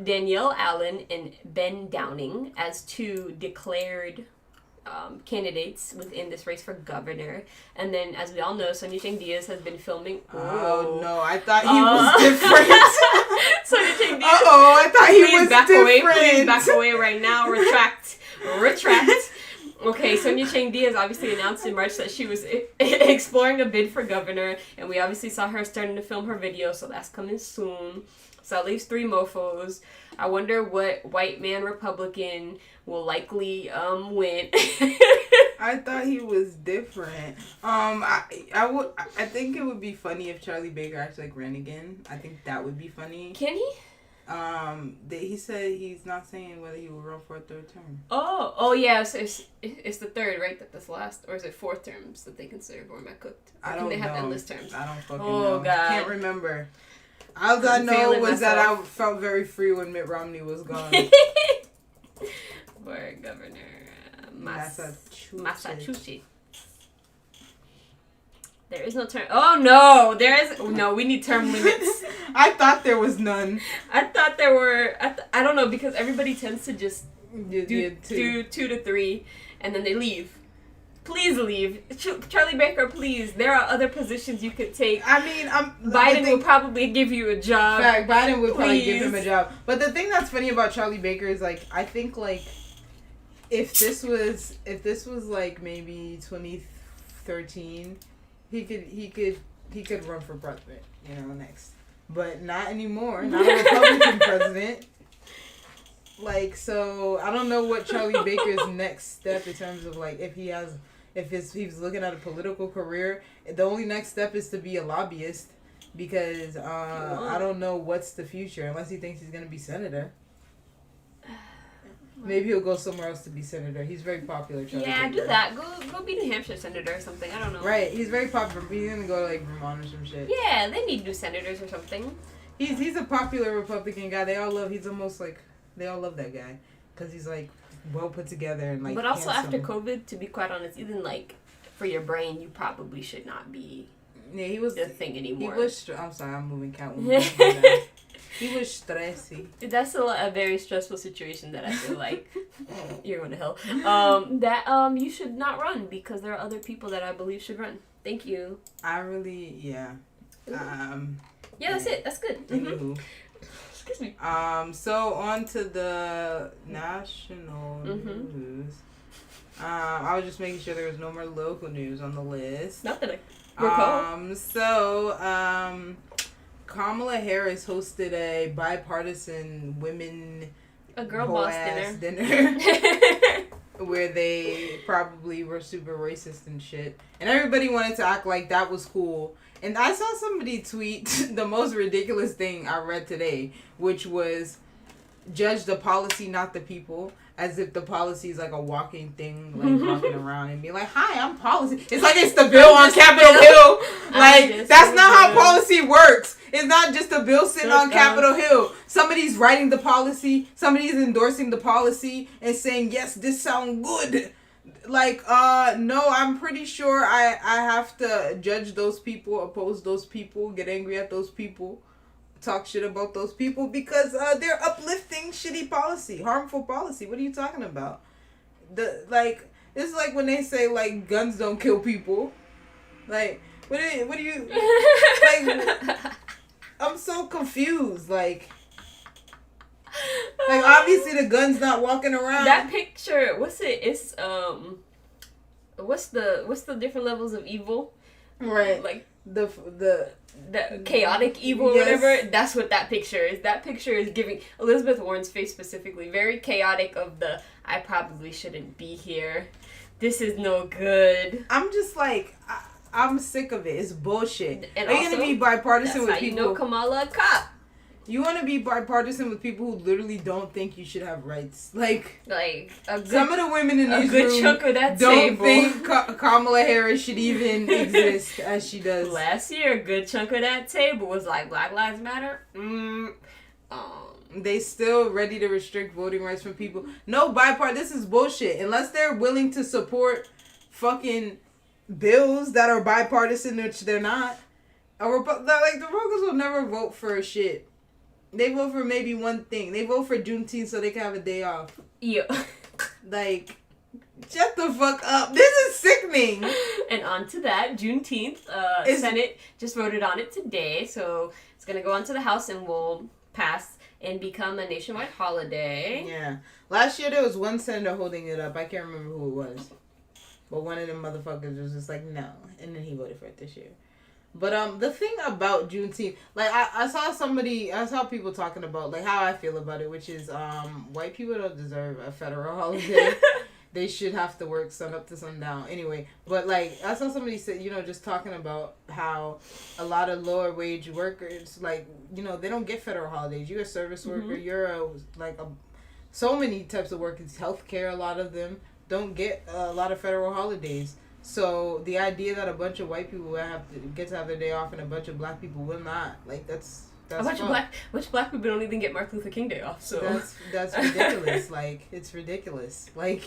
Danielle Allen and Ben Downing as 2 declared candidates within this race for governor. And then, as we all know, Sonia Chang Diaz has been filming. Oh no, I thought he was different. Sonia Chang Diaz. I thought he was different. Please back away right now. Retract. Okay, Sonia Chang Diaz obviously announced in March that she was exploring a bid for governor, and we obviously saw her starting to film her video, so that's coming soon. So at least 3 mofos. I wonder what white man Republican will likely win. I thought he was different. I think it would be funny if Charlie Baker actually ran again. I think that would be funny. Can he? He said he's not saying whether he will run for a 3rd term. Oh yeah, so it's the 3rd, right? That's the last, or is it 4 terms that they consider Boy Mac cooked? I don't know. They have endless terms. I don't fucking know. Oh God, can't remember. All I know was that I felt very free when Mitt Romney was gone. For governor, Massachusetts. There is no term. Oh no, we need term limits. I thought there was none. I thought there were. I don't know, because everybody tends to just do 2 to 3, and then they leave. Please leave, Charlie Baker. Please, there are other positions you could take. I mean, Biden will probably give you a job. Fact, Biden would probably give him a job. But the thing that's funny about Charlie Baker is I think if this was maybe 2013. He could run for president, next. But not anymore. Not a Republican president. So I don't know what Charlie Baker's next step in terms of if he's looking at a political career. The only next step is to be a lobbyist, because I don't know what's the future unless he thinks he's gonna be senator. Maybe he'll go somewhere else to be senator. He's very popular. Charlie Baker. Do that. Go be New Hampshire senator or something. I don't know. Right, he's very popular. He's gonna go to Vermont or some shit. Yeah, they need new senators or something. He's a popular Republican guy. They all love that guy because he's well put together and But also after COVID, to be quite honest, even for your brain, you probably should not be. Yeah, he was the thing anymore. He was. I'm sorry, I'm moving Catwoman. He was stressy. That's a very stressful situation that I feel like you're going to hell. That you should not run, because there are other people that I believe should run. Thank you. Yeah, that's it. That's good. Mm-hmm. Excuse me. So on to the national news. I was just making sure there was no more local news on the list. Not that I recall. Kamala Harris hosted a bipartisan women girl boss dinner where they probably were super racist and shit. And everybody wanted to act like that was cool. And I saw somebody tweet the most ridiculous thing I read today, which was judge the policy, not the people. As if the policy is like a walking thing, like walking around and be like, "Hi, I'm policy." It's like it's the bill on Capitol Hill. Like that's not how policy works. It's not just a bill sitting on Capitol Hill. Somebody's writing the policy. Somebody's endorsing the policy and saying, "Yes, this sounds good." Like, no, I'm pretty sure I have to judge those people, oppose those people, get angry at those people, talk shit about those people because they're uplifting shitty policy, harmful policy. What are you talking about? It's like when they say like guns don't kill people. Like what do you like? I'm so confused. Like obviously the gun's not walking around. That picture, what's it? It's what's the different levels of evil? Right. Like the chaotic evil or whatever. That's what that picture is. That picture is giving Elizabeth Warren's face specifically very chaotic of the I probably shouldn't be here. This is no good. I'm just like I'm sick of it. It's bullshit. And are you gonna be bipartisan with people? You know Kamala a cop. You want to be bipartisan with people who literally don't think you should have rights. Like some of the women in this room chunk of that don't think Kamala Harris should even exist as she does. Last year, a good chunk of that table was like Black Lives Matter. They still ready to restrict voting rights from people. No, this is bullshit. Unless they're willing to support fucking bills that are bipartisan, which they're not. The Republicans will never vote for shit. They vote for maybe one thing. They vote for Juneteenth so they can have a day off. Yeah. Like, shut the fuck up. This is sickening. And on to that, Juneteenth, Senate just voted on it today. So it's going to go on to the House and will pass and become a nationwide holiday. Yeah. Last year there was one senator holding it up. I can't remember who it was. But one of them motherfuckers was just like, no. And then he voted for it this year. But the thing about Juneteenth, like I saw people talking about like how I feel about it, which is white people don't deserve a federal holiday. They should have to work sun up to sundown. Anyway, but like I saw somebody say, just talking about how a lot of lower wage workers, like, they don't get federal holidays. You're a service worker, you're so many types of workers, healthcare, a lot of them don't get a lot of federal holidays. So the idea that a bunch of white people will get to have their day off and a bunch of black people will not, like that's a bunch of black people don't even get Martin Luther King Day off. So that's ridiculous. Like it's ridiculous. Like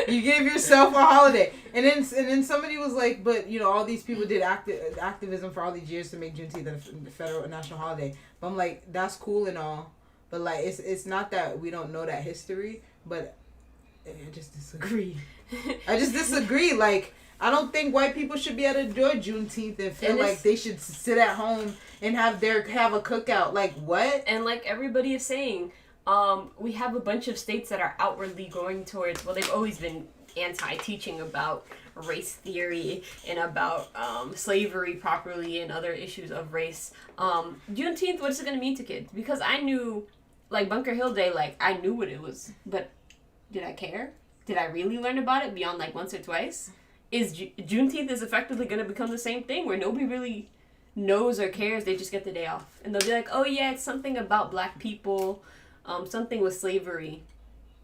you gave yourself a holiday, and then somebody was like, but all these people did activism for all these years to make Juneteenth a federal national holiday. But I'm like, that's cool and all, but like it's not that we don't know that history, but I just disagree. Like. I don't think white people should be able to enjoy Juneteenth and feel like they should sit at home and have a cookout. Like, what? And like everybody is saying, we have a bunch of states that are outwardly going towards, they've always been anti-teaching about race theory and about slavery properly and other issues of race. Juneteenth, what is it going to mean to kids? Because I knew, like, Bunker Hill Day, like, I knew what it was, but did I care? Did I really learn about it beyond, like, once or twice? Juneteenth is effectively going to become the same thing where nobody really knows or cares. They just get the day off. And they'll be like, oh, yeah, it's something about black people, something with slavery,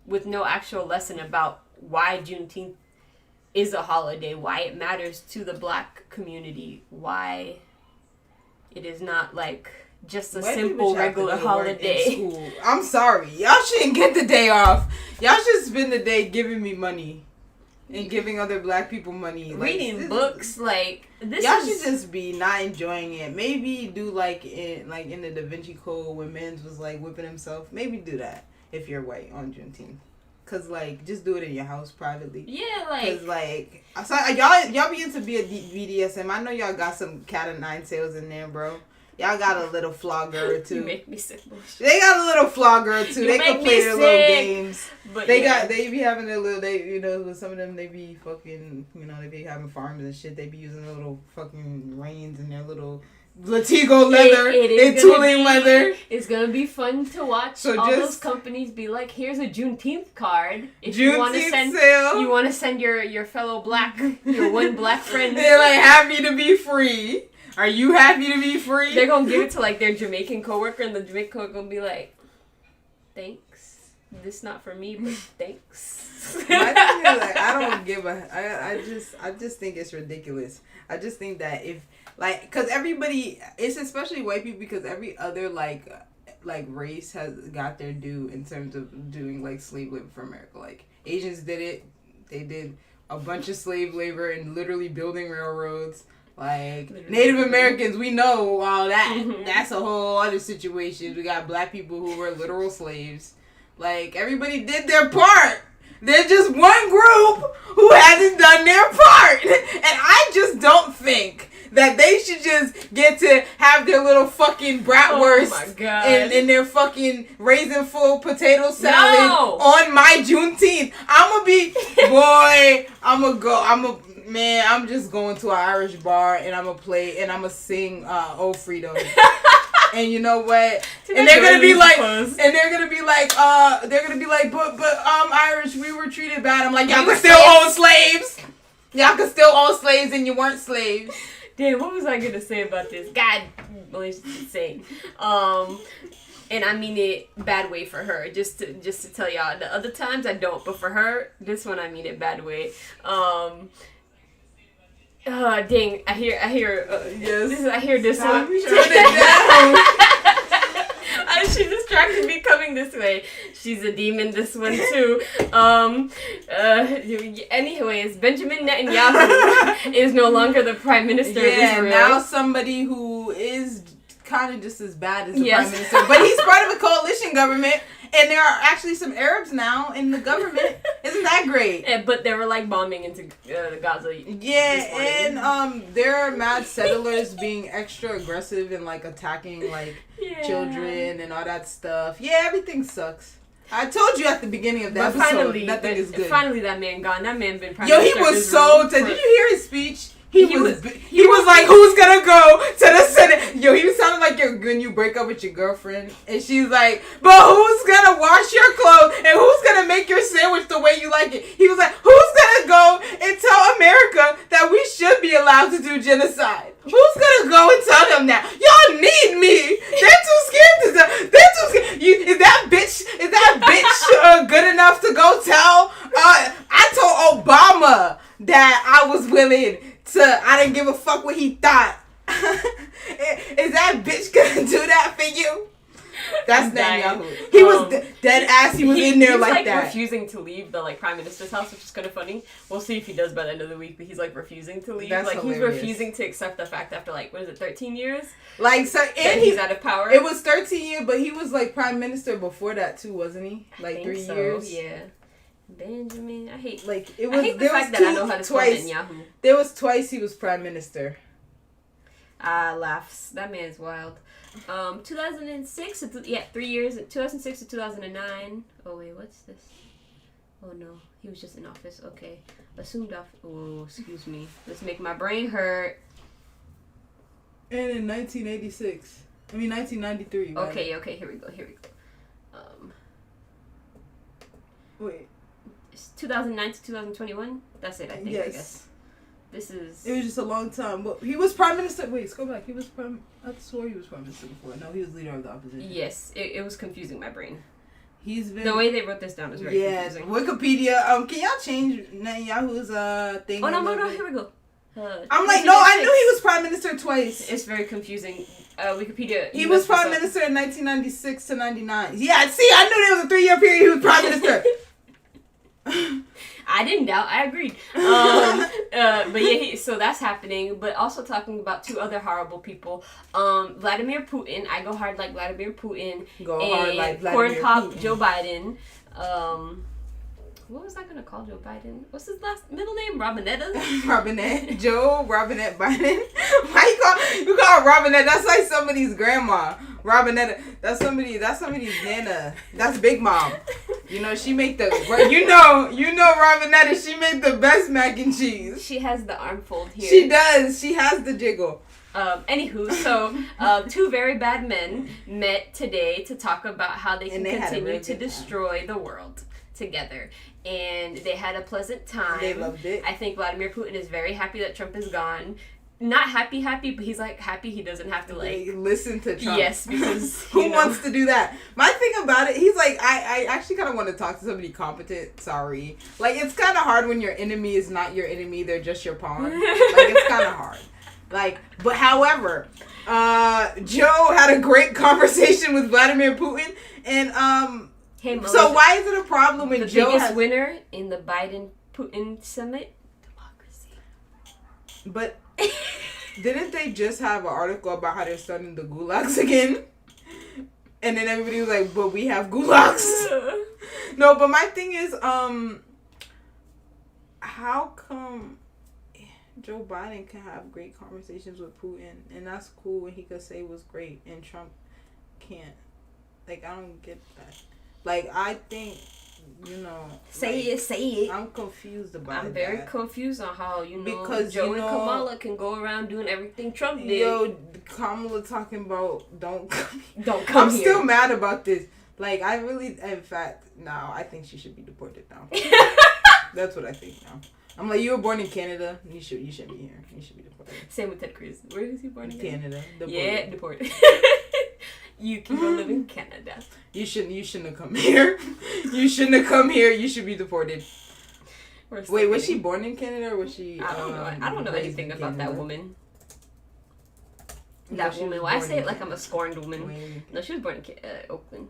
with no actual lesson about why Juneteenth is a holiday, why it matters to the black community, why it is not, like, just a simple, regular holiday. I'm sorry. Y'all shouldn't get the day off. Y'all should spend the day giving me money. And giving other black people money. Reading books, like, this y'all should just be not enjoying it. Maybe do, in the Da Vinci Code when Mans was, whipping himself. Maybe do that if you're white on Juneteenth. Because, just do it in your house privately. Yeah, Because, y'all be into BDSM. I know y'all got some cat of nine tails in there, bro. Y'all got a little flogger or two. You make me sick. They got a little flogger or two. They can play their little games. But they be having their little, with some of them, they be fucking, they be having farms and shit. They be using their little fucking reins and their little Latigo leather and tooling leather. It's gonna be fun to watch all those companies be like, here's a Juneteenth card. If you want to send sale. You want to send your fellow black, your one black friend. They're like, happy to be free. Are you happy to be free? They're gonna give it to like their Jamaican coworker, and the Jamaican coworker gonna be like, thanks. This not for me, but thanks. My thing is, like, I don't give a. I just think it's ridiculous. I just think that if, like, because everybody, it's especially white people, because every other like race has got their due in terms of doing like slave labor for America. Like Asians did it. They did a bunch of slave labor and literally building railroads. Like Native Americans, we know all that. Mm-hmm. That's a whole other situation. We got black people who were literal slaves. Like everybody did their part. There's just one group who hasn't done their part. And I just don't think that they should just get to have their little fucking bratwurst and their fucking raisin full potato salad on my Juneteenth. I'm just going to an Irish bar and I'm gonna sing Oh Freedom. And you know what? And they're gonna be like, but Irish, we were treated bad. I'm like, y'all can still own slaves. Y'all can still own slaves and you weren't slaves. Damn, what was I gonna say about this? God, Malaysia's insane. And I mean it bad way for her. Just to tell y'all, the other times I don't, but for her, this one I mean it bad way. Dang! I hear. Yes. I hear this one. Turn it down. She distracted me coming this way. She's a demon. This one too. Anyways, Benjamin Netanyahu is no longer the prime minister of Israel. Now somebody who is kind of just as bad as the prime minister, but he's part of a coalition government. And there are actually some Arabs now in the government. Isn't that great? But they were like bombing into Gaza. Yeah, and there are mad settlers being extra aggressive and like attacking like children and all that stuff. Yeah, everything sucks. I told you at the beginning of the episode, finally, nothing is good. Finally, that man gone. That man been prime minister. He was so. Did you hear his speech? He was like, who's gonna go to the Senate? Yo, he was sounding like when you break up with your girlfriend and she's like, but who's gonna wash your clothes and who's gonna make your sandwich the way you like it? He was like, who's gonna go and tell America that we should be allowed to do genocide? Who's gonna go and tell them that? Y'all need me. They're too scared to tell. They're too scared. Is that bitch good enough to go tell? I told Obama that I was willing to, I didn't give a fuck what he thought. Is that bitch gonna do that for you? That's Netanyahu. He was dead ass. He was in there like that. He's refusing to leave the prime minister's house, which is kind of funny. We'll see if he does by the end of the week. But he's refusing to leave. That's hilarious. He's refusing to accept the fact after 13 years. He's out of power. It was 13 years, but he was prime minister before that too, wasn't he? 3 years. Yeah. Benjamin, I hate it was. I hate the fact that I know how to spell Netanyahu. There was twice he was prime minister. Laughs. That man's wild. 2006. 3 years. 2006 to 2009. Oh wait, what's this? Oh no, he was just in office. Okay, assumed office. Oh, excuse me. Let's make my brain hurt. And in 1993. Right? Okay. Here we go. Wait. 2009 to 2021. That's it. I think. Yes. I guess. This is. It was just a long time. But he was prime minister. Wait, let's go back. He was prime. I swore he was prime minister before. No, he was leader of the opposition. Yes, it was confusing my brain. He's been. The way they wrote this down is very confusing. Wikipedia. Can y'all change Netanyahu's thing? Oh no! Here we go. I'm like, no, I knew he was prime minister twice. It's very confusing. Wikipedia. He was prime minister in 1996 to 99. Yeah, see, I knew there was a 3-year period he was prime minister. I didn't doubt. I agreed. But yeah, so that's happening. But also talking about two other horrible people. Vladimir Putin. I go hard like Vladimir Putin. Hard like Vladimir Corn Pop Joe Biden. What was I gonna call Joe Biden? What's his middle name? Robinetta? Joe Robinette Biden. Why you call Robinette? That's like somebody's grandma. Robinetta. That's somebody's nana. That's Big Mom. She make the Robinetta. She make the best mac and cheese. She has the arm fold here. She does. She has the jiggle. Anywho, so two very bad men met today to talk about how they can continue to destroy the world together. And they had a pleasant time. They loved it. I think Vladimir Putin is very happy that Trump is gone. Not happy, but he's like happy he doesn't have to like listen to Trump. Yes, because who wants to do that? My thing about it, he's like, I actually kind of want to talk to somebody competent. Sorry, like it's kind of hard when your enemy is not your enemy; they're just your pawn. Like it's kind of hard. Like, but however, Joe had a great conversation with Vladimir Putin, and Hey, so why is it a problem when the Joe biggest winner in the Biden-Putin summit? Democracy. But didn't they just have an article about how they're starting the gulags again? And then everybody was like, but we have gulags. No, but my thing is, how come Joe Biden can have great conversations with Putin, and that's cool, and he could say it was great, and Trump can't? Like, I don't get that. Like, I think, say it. I'm confused about it. I'm very confused on how, because, Joe and Kamala can go around doing everything Trump did. Yo, Kamala talking about don't come here. I'm still mad about this. Like, I really, in fact, now I think she should be deported now. That's what I think now. I'm like, you were born in Canada. You shouldn't be here. You should be deported. Same with Ted Cruz. Where was he born in Canada? Deported. Yeah, deported. You can go live in Canada. You shouldn't have come here. You shouldn't have come here. You should be deported. Wait, was she born in Canada or was she? I don't know. I don't know anything about that woman. That woman. Why I say it like I'm a scorned woman? No, she was born in Oakland.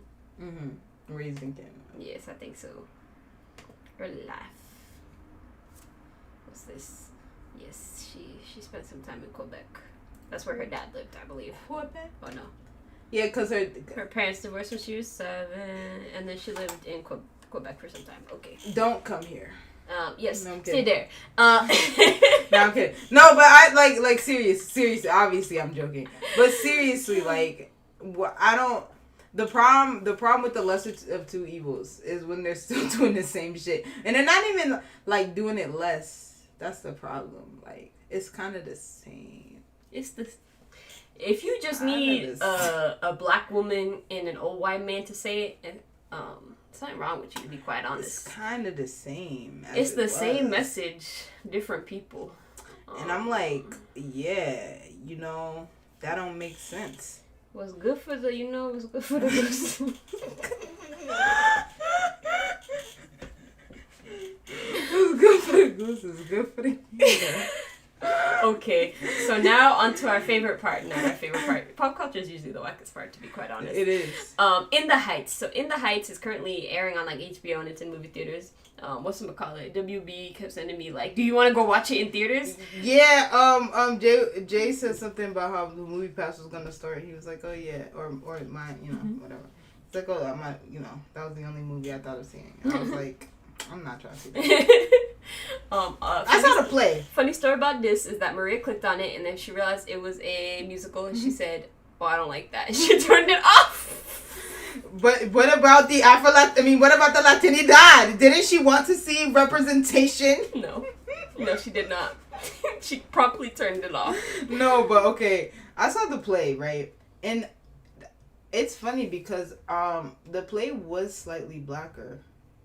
Raised in Canada. Yes, I think so. Her life. What's this? Yes, she spent some time in Quebec. That's where her dad lived, I believe. Quebec? Oh no. Yeah, because her parents divorced when she was 7, and then she lived in Quebec for some time. Okay. Don't come here. Yes, no, stay there. No, I'm kidding. No, but I like seriously. Obviously, I'm joking. But seriously, like, I don't. The problem with the lesser of two evils is when they're still doing the same shit, and they're not even like doing it less. That's the problem. Like, it's kind of the same. It's the. If you just need a black woman and an old white man to say it, there's nothing wrong with you, to be quite honest. It's kind of the same. It's the same message, different people. And I'm like, yeah, that don't make sense. What's good for the, what's good for the goose. What's good for the goose is good for the gander. Okay, so now on to our favorite part. Not our favorite part. Pop culture is usually the wackest part, to be quite honest. It is. In the Heights. So In the Heights is currently airing on like HBO and it's in movie theaters. Whatchamacallit? WB kept sending me like, do you want to go watch it in theaters? Yeah. Jay said something about how the movie pass was gonna start. He was like, oh yeah, or mine, whatever. It's like, oh, that was the only movie I thought of seeing. I was like, I'm not trying to see that. I saw the play. Funny story about this is that Maria clicked on it and then she realized it was a musical and she said, "Oh, I don't like that," and she turned it off. But what about the what about the Latinidad? Didn't she want to see representation? No, she did not. She promptly turned it off. No, but okay, I saw the play, right? And it's funny because the play was slightly blacker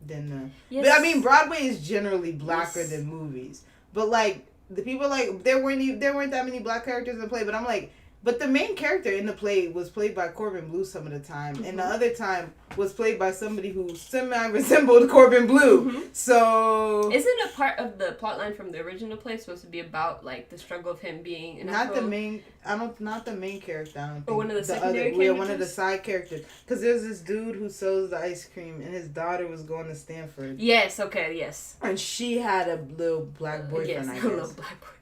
than the. Yes. I mean, Broadway is generally blacker than movies, but like the people like there weren't that many black characters in the play. But I'm like, but the main character in the play was played by Corbin Bleu some of the time, and the other time was played by somebody who semi-resembled Corbin Bleu. So isn't a part of the plotline from the original play supposed to be about like the struggle of him being not the main character. I don't think. Or one of the secondary characters? Yeah, one of the side characters. Because there's this dude who sells the ice cream, and his daughter was going to Stanford. Yes. Okay. Yes. And she had a little black boyfriend. Yes, a little black boyfriend.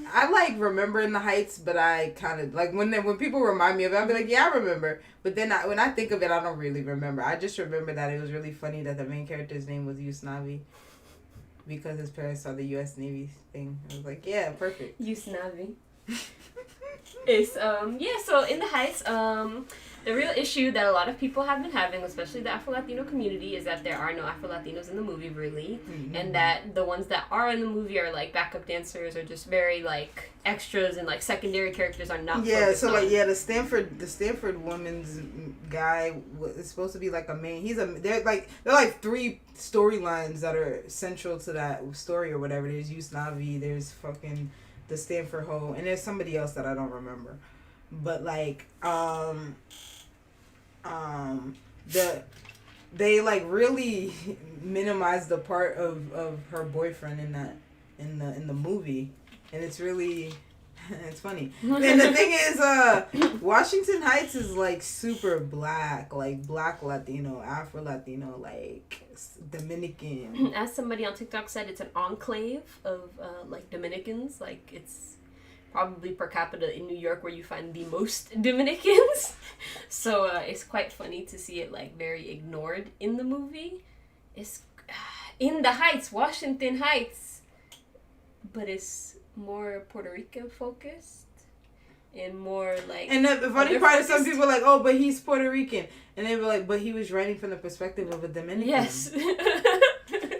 I like remember In the Heights, but I kind of like when people remind me of it, I'll be like, yeah, I remember. But then when I think of it, I don't really remember. I just remember that it was really funny that the main character's name was Usnavi because his parents saw the U.S. Navy thing. I was like, yeah, perfect. Usnavi. It's so In the Heights, the real issue that a lot of people have been having, especially the Afro-Latino community, is that there are no Afro-Latinos in the movie, really. Mm-hmm. And that the ones that are in the movie are, like, backup dancers or just very, like, extras, and, like, secondary characters are not focused on. The Stanford woman's guy is supposed to be, like, a main... They're like 3 storylines that are central to that story or whatever. There's Yusnavi, there's fucking the Stanford hoe, and there's somebody else that I don't remember. But, like, they like really minimize the part of her boyfriend in the movie, and it's really it's funny. And the thing is, Washington Heights is like super black, like black Latino, Afro Latino, like Dominican. As somebody on TikTok said, it's an enclave of like Dominicans. Like it's probably per capita in New York where you find the most Dominicans. So it's quite funny to see it like very ignored in the movie. It's in the Heights, Washington Heights, but it's more Puerto Rican focused and more like. And the funny part is some people are like, oh, but he's Puerto Rican, and they were like, but he was writing from the perspective of a Dominican. Yes.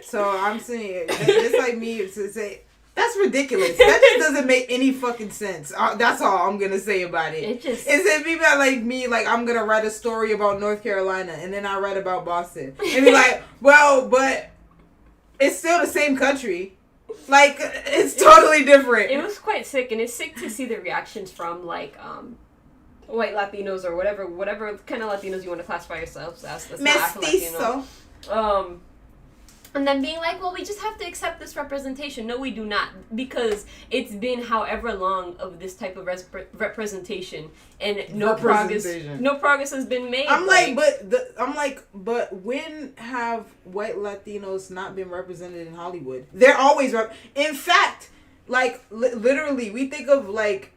So I'm saying it's like me to say. That's ridiculous. That just doesn't make any fucking sense. That's all I'm gonna say about it. It's that people like me, like I'm gonna write a story about North Carolina and then I write about Boston and be like, well, but it's still the same country. Like it's totally different. It was quite sick, and it's sick to see the reactions from like white Latinos or whatever kind of Latinos you want to classify yourselves as. That's Mestizo. And then being like, well, we just have to accept this representation. No, we do not. Because it's been however long of this type of representation. And no progress has been made. I'm like, but when have white Latinos not been represented in Hollywood? They're always... In fact, like, literally, we think of, like...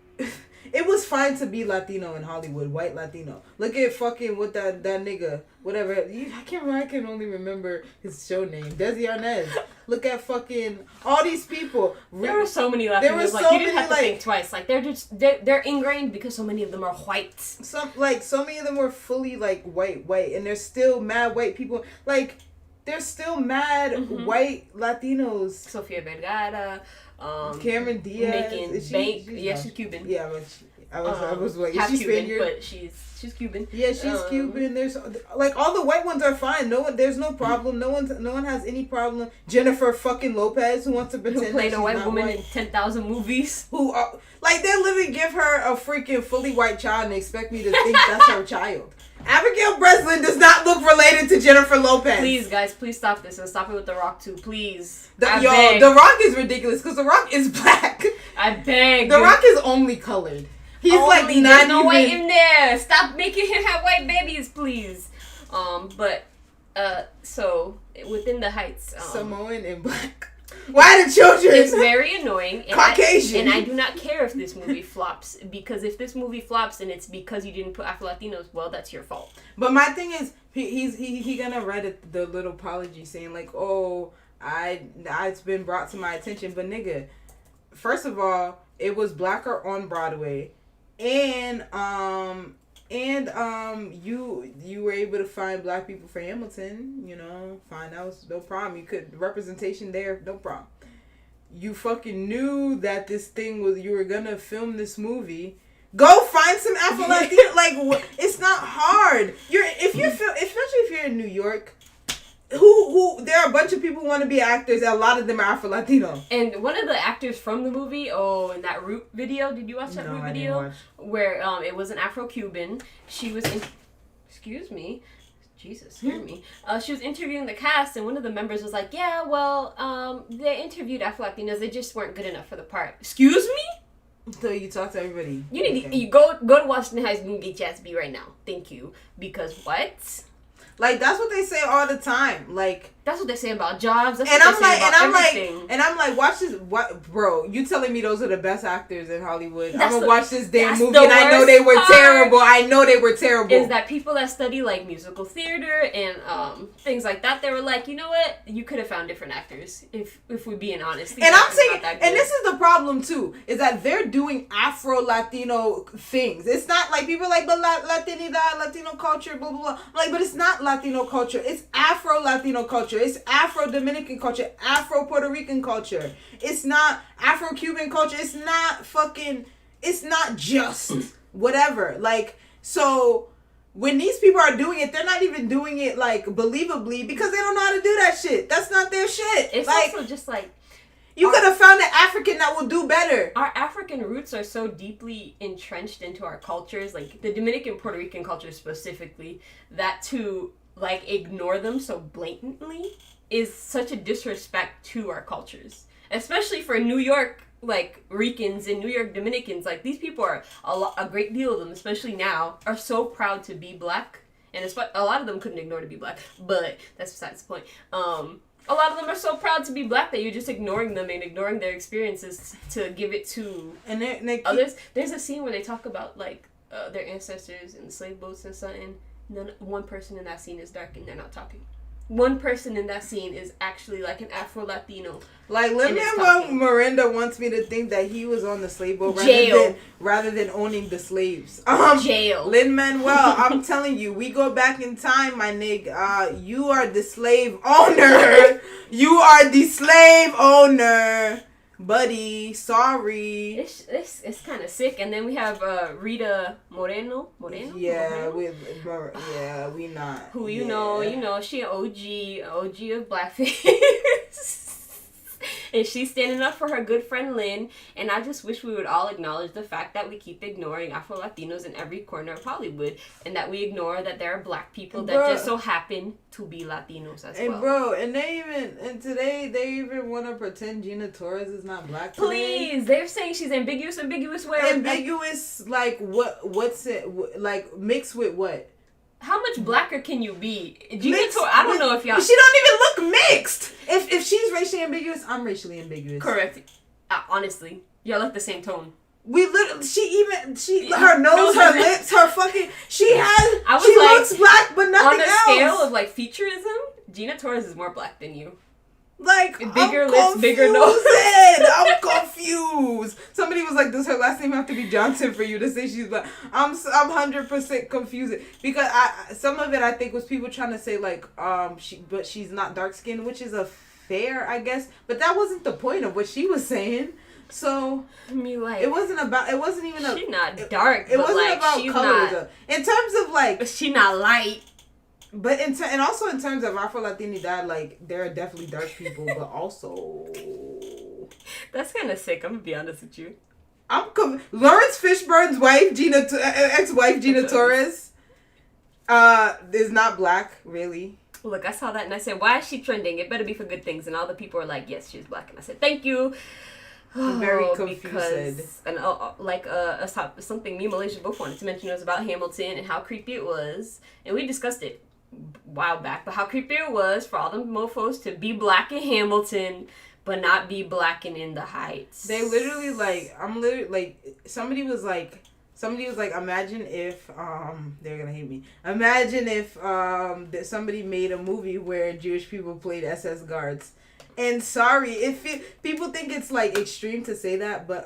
It was fine to be Latino in Hollywood, white Latino. Look at fucking what that nigga, whatever. I can only remember his show name. Desi Arnaz. Look at fucking all these people. There were so many Latinos. There were like, you didn't have to think twice. Like they're ingrained because so many of them are white. So many of them were fully like white, and there's still mad white people. Like there's still mad white Latinos. Sofia Vergara. Cameron Diaz. She's Cuban. Yeah, but I was like, is she Cuban, Spaniard? But she's Cuban. Yeah, she's Cuban. There's like all the white ones are fine. There's no problem. No one has any problem. Jennifer fucking Lopez, who wants to pretend who played a white woman in 10,000 movies. Who are like they literally give her a freaking fully white child and expect me to think that's her child. Abigail Breslin does not look related to Jennifer Lopez. Please, guys, please stop this and stop it with The Rock too, please. The Rock is ridiculous because The Rock is black. I beg. The Rock is only colored. He's like not there's no white in there. Stop making him have white babies, please. So within the Heights, Samoan and black. Why the children? It's very annoying. And Caucasian. I do not care if this movie flops, because if this movie flops and it's because you didn't put Afro-Latinos, well, that's your fault. But my thing is, he gonna write the little apology saying like, oh, it's been brought to my attention. But nigga, first of all, it was Blacker on Broadway, and you were able to find black people for Hamilton, you know, fine, that was no problem. You could representation there, no problem. You fucking knew that this thing was, you were gonna film this movie. Go find some Afro-Latino. Like, it's not hard. Especially if you're in New York. Who there are a bunch of people who want to be actors, and a lot of them are Afro-Latino. And one of the actors from the movie, in that Root video, did you watch that Root video? I didn't watch. Where it was an Afro-Cuban. She was excuse me. Jesus, scared me. She was interviewing the cast, and one of the members was like, yeah, well, they interviewed Afro-Latinos, they just weren't good enough for the part. Excuse me? So you talk to everybody. You need to go to Washington Heights and get Gatsby right now. Thank you. Because what? Like, that's what they say all the time. Like, That's what they say about jobs. That's and what I'm they say like, about and I'm everything. like, and I'm like, watch this. What, bro? You telling me those are the best actors in Hollywood? That's I'm gonna watch this damn that's movie, the and I know worst they were part. terrible. I know they were terrible. Is that people that study like musical theater and things like that? They were like, you know what? You could have found different actors if we're being honest. These And I'm actors saying, not that and good. this is the problem too, is that they're doing Afro Latino things. It's not like people are like, but Latinidad, Latino culture, blah blah blah. I'm like, but it's not Latino culture. It's Afro Latino culture. It's Afro Dominican culture. Afro Puerto Rican culture. It's not Afro Cuban culture. It's not fucking. It's not just whatever. Like, so when these people are doing it, they're not even doing it like believably because they don't know how to do that shit. That's not their shit. It's like, also just like you could have found an African that will do better. our African roots are so deeply entrenched into our cultures, like the Dominican Puerto Rican culture specifically, that to like ignore them so blatantly is such a disrespect to our cultures, especially for New York like Ricans and New York Dominicans. Like these people are a great deal of them, especially now, are so proud to be black, and a lot of them couldn't ignore to be black, but that's besides the point. A lot of them are so proud to be black that you're just ignoring them and ignoring their experiences to give it to And they keep, others. There's a scene where they talk about like their ancestors and slave boats and something. One person in that scene is dark and they're not talking. One person in that scene is actually like an Afro-Latino. like Lin-Manuel Miranda wants me to think that he was on the slave boat rather than owning the slaves. Jail. Lin-Manuel, I'm telling you, we go back in time, my nigga. You are the slave owner. You are the slave owner. Buddy, sorry. It's kind of sick. And then we have Rita Moreno. Yeah, Moreno? we not. Who you know, she an OG of blackface. And she's standing up for her good friend Lynn. And I just wish we would all acknowledge the fact that we keep ignoring Afro-Latinos in every corner of Hollywood. And that we ignore that there are black people that just so happen to be Latinos as well. And bro, today they even want to pretend Gina Torres is not black today. Please, they're saying she's ambiguous where? Ambiguous, like what's it, like mixed with what? How much blacker can you be? Gina Torres, I don't know if y'all... She don't even look mixed! If she's racially ambiguous, I'm racially ambiguous. Correct. Honestly, y'all like the same tone. We literally, her nose, her lips, her fucking, she looks black, but nothing else. On a scale of like featureism, Gina Torres is more black than you. Like, bigger lips, bigger nose. I'm confused. Somebody was like, does her last name have to be Johnson for you to say she's black? I'm 100% confused because some of it I think was people trying to say like but she's not dark skinned, which is a fair, I guess, but that wasn't the point of what she was saying. So I mean, like, it wasn't even she's not dark. It wasn't like, about she's colors. not, in terms of like, she's not light. But and also in terms of Afro-Latinidad, like, there are definitely dark people, but also... That's kind of sick, I'm gonna be honest with you. Lawrence Fishburne's wife, ex-wife Gina Torres, is not black, really. Look, I saw that and I said, why is she trending? It better be for good things. And all the people are like, yes, she's black. And I said, thank you. Very confused. Because, something me and Malaysia both wanted to mention was about Hamilton and how creepy it was. And we discussed it a while back, but how creepy it was for all the mofos to be black in Hamilton, but not be black and in the Heights. They literally, somebody was like, imagine if, they're gonna hate me. Imagine if, that somebody made a movie where Jewish people played SS guards. And sorry, people think it's, like, extreme to say that, but,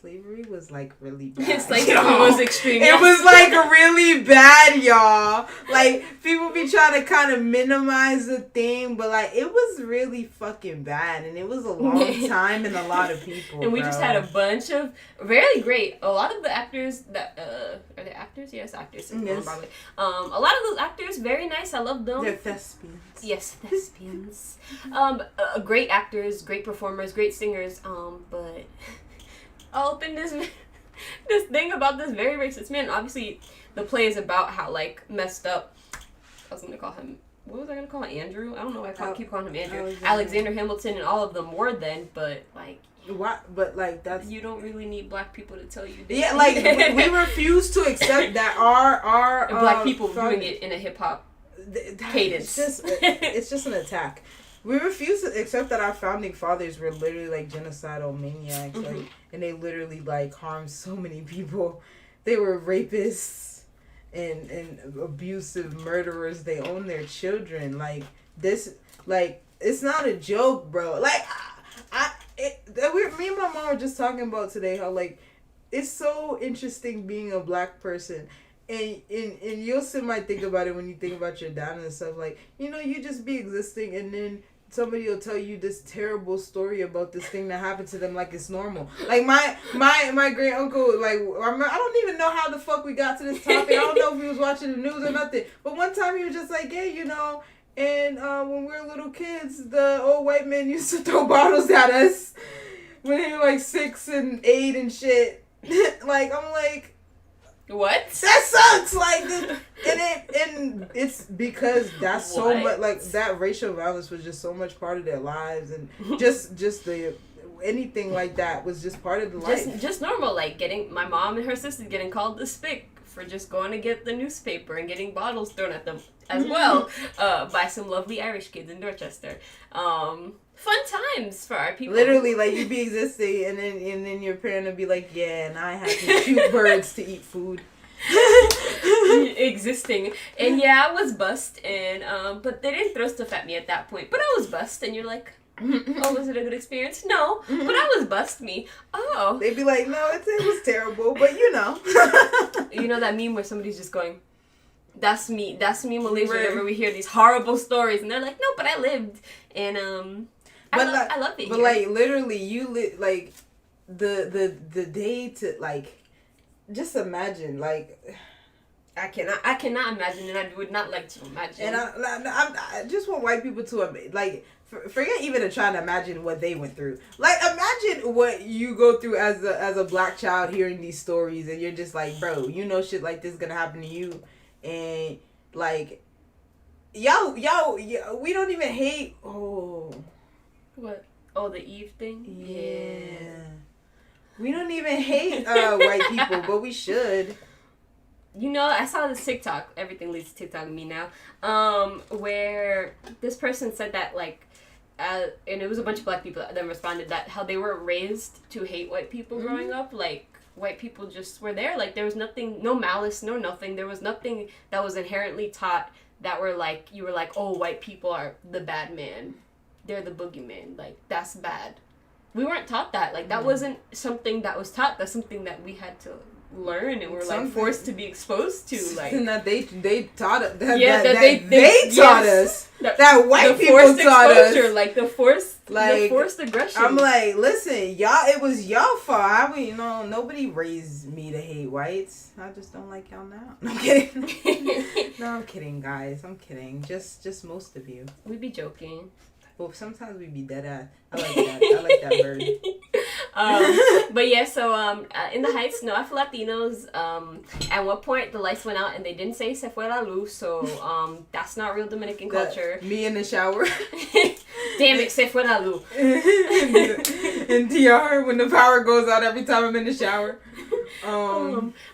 slavery was, like, really bad. Slavery was extreme. It was, like, really bad, y'all. Like, people be trying to kind of minimize the thing, but, like, it was really fucking bad. And it was a long time and a lot of people, And we just had a bunch of really great, a lot of the actors that, are they actors? Yes, actors. Yes. A lot of those actors, very nice. I love them. They're thespians. Yes, thespians. Great actors, great performers, great singers, but... I'll open this thing about this very racist man. Obviously, the play is about how, like, messed up... I was going to call him... What was I going to call him? Andrew? I don't know why I keep calling him Andrew. Alexander Hamilton and all of them were then, but, like... What? But, like, that's... You don't really need black people to tell you that. Yeah, like, we refuse to accept that our black people doing it in a hip-hop cadence. It's just an attack. We refuse to accept that our founding fathers were literally like genocidal maniacs, like, and they literally like harmed so many people. They were rapists and abusive murderers. They own their children. Like this, like it's not a joke, bro. Like me and my mom were just talking about today how like it's so interesting being a black person. And you'll might think about it when you think about your dad and stuff. Like, you know, you just be existing and then somebody will tell you this terrible story about this thing that happened to them like it's normal. Like my great uncle, like I don't even know how the fuck we got to this topic. I don't know if he was watching the news or nothing. But one time he was just like, yeah, you know, and when we were little kids, the old white men used to throw bottles at us when they were like 6 and 8 and shit. Like I'm like, what? That sucks. Like, and it's because that's so much like that racial violence was just so much part of their lives, and just the anything like that was just part of the life. Just normal, like getting my mom and her sister getting called the spick for just going to get the newspaper and getting bottles thrown at them as well by some lovely Irish kids in Dorchester. Fun times for our people. Literally, like you'd be existing, and then your parent would be like, "Yeah, and I had to shoot birds to eat food." Existing, and yeah, I was bussed, and but they didn't throw stuff at me at that point. But I was bussed, and you're like, "Oh, was it a good experience?" No, but I was bussed. Me, oh, they'd be like, "No, it was terrible," but you know, you know that meme where somebody's just going. That's me, Malaysia. Whenever we hear these horrible stories, and they're like, "No, but I lived," and I love it. But here. like literally, like the day to like, just imagine like. I cannot imagine, and I would not like to imagine. And I just want white people to like forget even to try to imagine what they went through. Like imagine what you go through as a black child hearing these stories, and you're just like, bro, you know shit like this is gonna happen to you, and like, yo, we don't even hate. What? Oh, the Eve thing? Yeah. We don't even hate white people, but we should. You know, I saw this TikTok, everything leads to TikTok and me now, where this person said that, like, and it was a bunch of black people that then responded that how they were raised to hate white people growing up. Like, white people just were there. Like, there was nothing, no malice, no nothing. There was nothing that was inherently taught that were, like, you were like, oh, white people are the bad man. They're the boogeyman. Like, that's bad. We weren't taught that. Like, that wasn't something that was taught. That's something that we had to learn and we're like forced to be exposed to, like that they taught us. They taught us that white people taught us. Like the forced aggression. I'm like, listen, y'all, it was y'all fault. Nobody raised me to hate whites. I just don't like y'all now. No, I'm kidding. No, I'm kidding, guys. I'm kidding. Just most of you. We be joking. Well, sometimes we be dead ass. I like that. I like that bird. But yeah, so in the Heights, no Afro Latinos. At one point, the lights went out and they didn't say "se fue la luz," so that's not real Dominican culture. Me in the shower. Damn it, se fue la luz. In TR, when the power goes out every time I'm in the shower.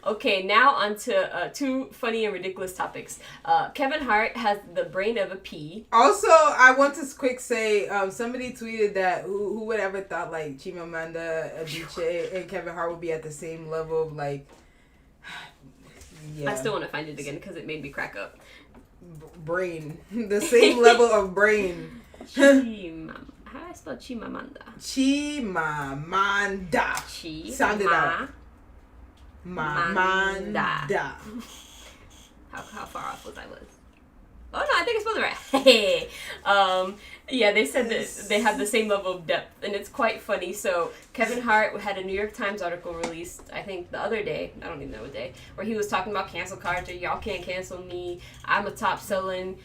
Okay, now on to two funny and ridiculous topics. Kevin Hart has the brain of a pea. Also, I want to quick say, somebody tweeted that who would ever thought like Chimamanda Adichie and Kevin Hart would be at the same level of like. Yeah. I still want to find it again because it made me crack up. Brain, the same level of brain. How do I spell Chimamanda? Chimamanda. Sound it out. Manda. How far off was I? Oh no, I think I spelled it right. Yeah, they said that they have the same level of depth, and it's quite funny. So Kevin Hart had a New York Times article released, I think the other day, I don't even know what day, where he was talking about cancel culture. Y'all can't cancel me. I'm a top selling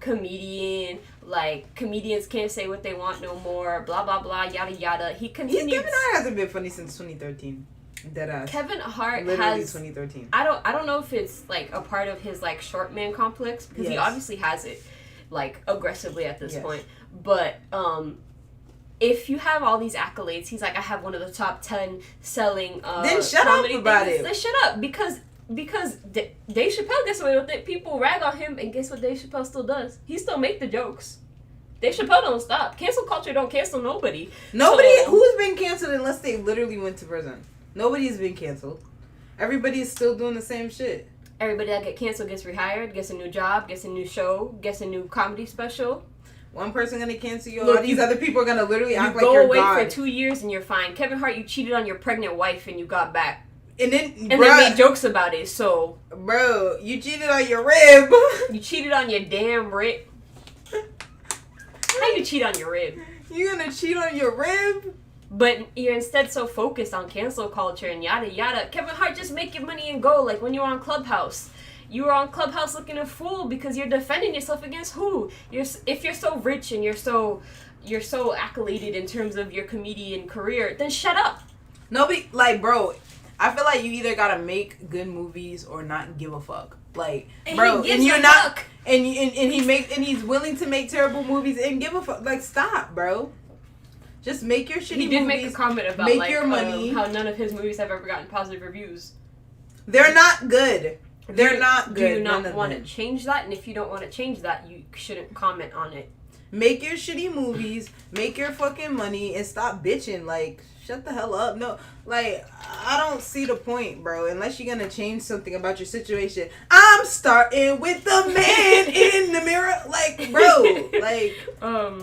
comedian. Like, comedians can't say what they want no more. Blah blah blah. Yada yada. He continued. Kevin Hart hasn't been funny since 2013. Deadass. Kevin Hart literally has 2013. I don't know if it's like a part of his like short man complex because he obviously has it like aggressively at this point. But if you have all these accolades, he's like, I have one of the top 10 selling then shut up about it. Then shut up, because because Dave Chappelle gets away with it. People rag on him, and guess what Dave Chappelle still does? He still make the jokes. Dave Chappelle don't stop. Cancel culture don't cancel nobody. Who's been canceled unless they literally went to prison? Nobody's been canceled. Everybody is still doing the same shit. Everybody that get canceled gets rehired, gets a new job, gets a new show, gets a new comedy special. One person gonna cancel you. All these other people are gonna literally act like you're God. You go away for 2 years and you're fine. Kevin Hart, you cheated on your pregnant wife and you got back. And then they made jokes about it. So, bro, you cheated on your rib. You cheated on your damn rib. How you cheat on your rib? You gonna cheat on your rib? But you're instead so focused on cancel culture and yada yada. Kevin Hart, just make your money and go. Like when you were on Clubhouse. You were on Clubhouse looking a fool because you're defending yourself against who? If you're so rich and you're so accoladed in terms of your comedian career, then shut up. Nobody, like, bro, I feel like you either gotta make good movies or not give a fuck. Like, and bro, and you're not, and he's willing to make terrible movies and give a fuck. Like, stop, bro. Just make your shitty movies. He did make a comment about make your money. How none of his movies have ever gotten positive reviews. They're not good. They're not good. Do you not want to change that? And if you don't want to change that, you shouldn't comment on it. Make your shitty movies, make your fucking money, and stop bitching. Like, shut the hell up. No, like, I don't see the point, bro. Unless you're gonna change something about your situation. I'm starting with the man in the mirror. Like, bro, like,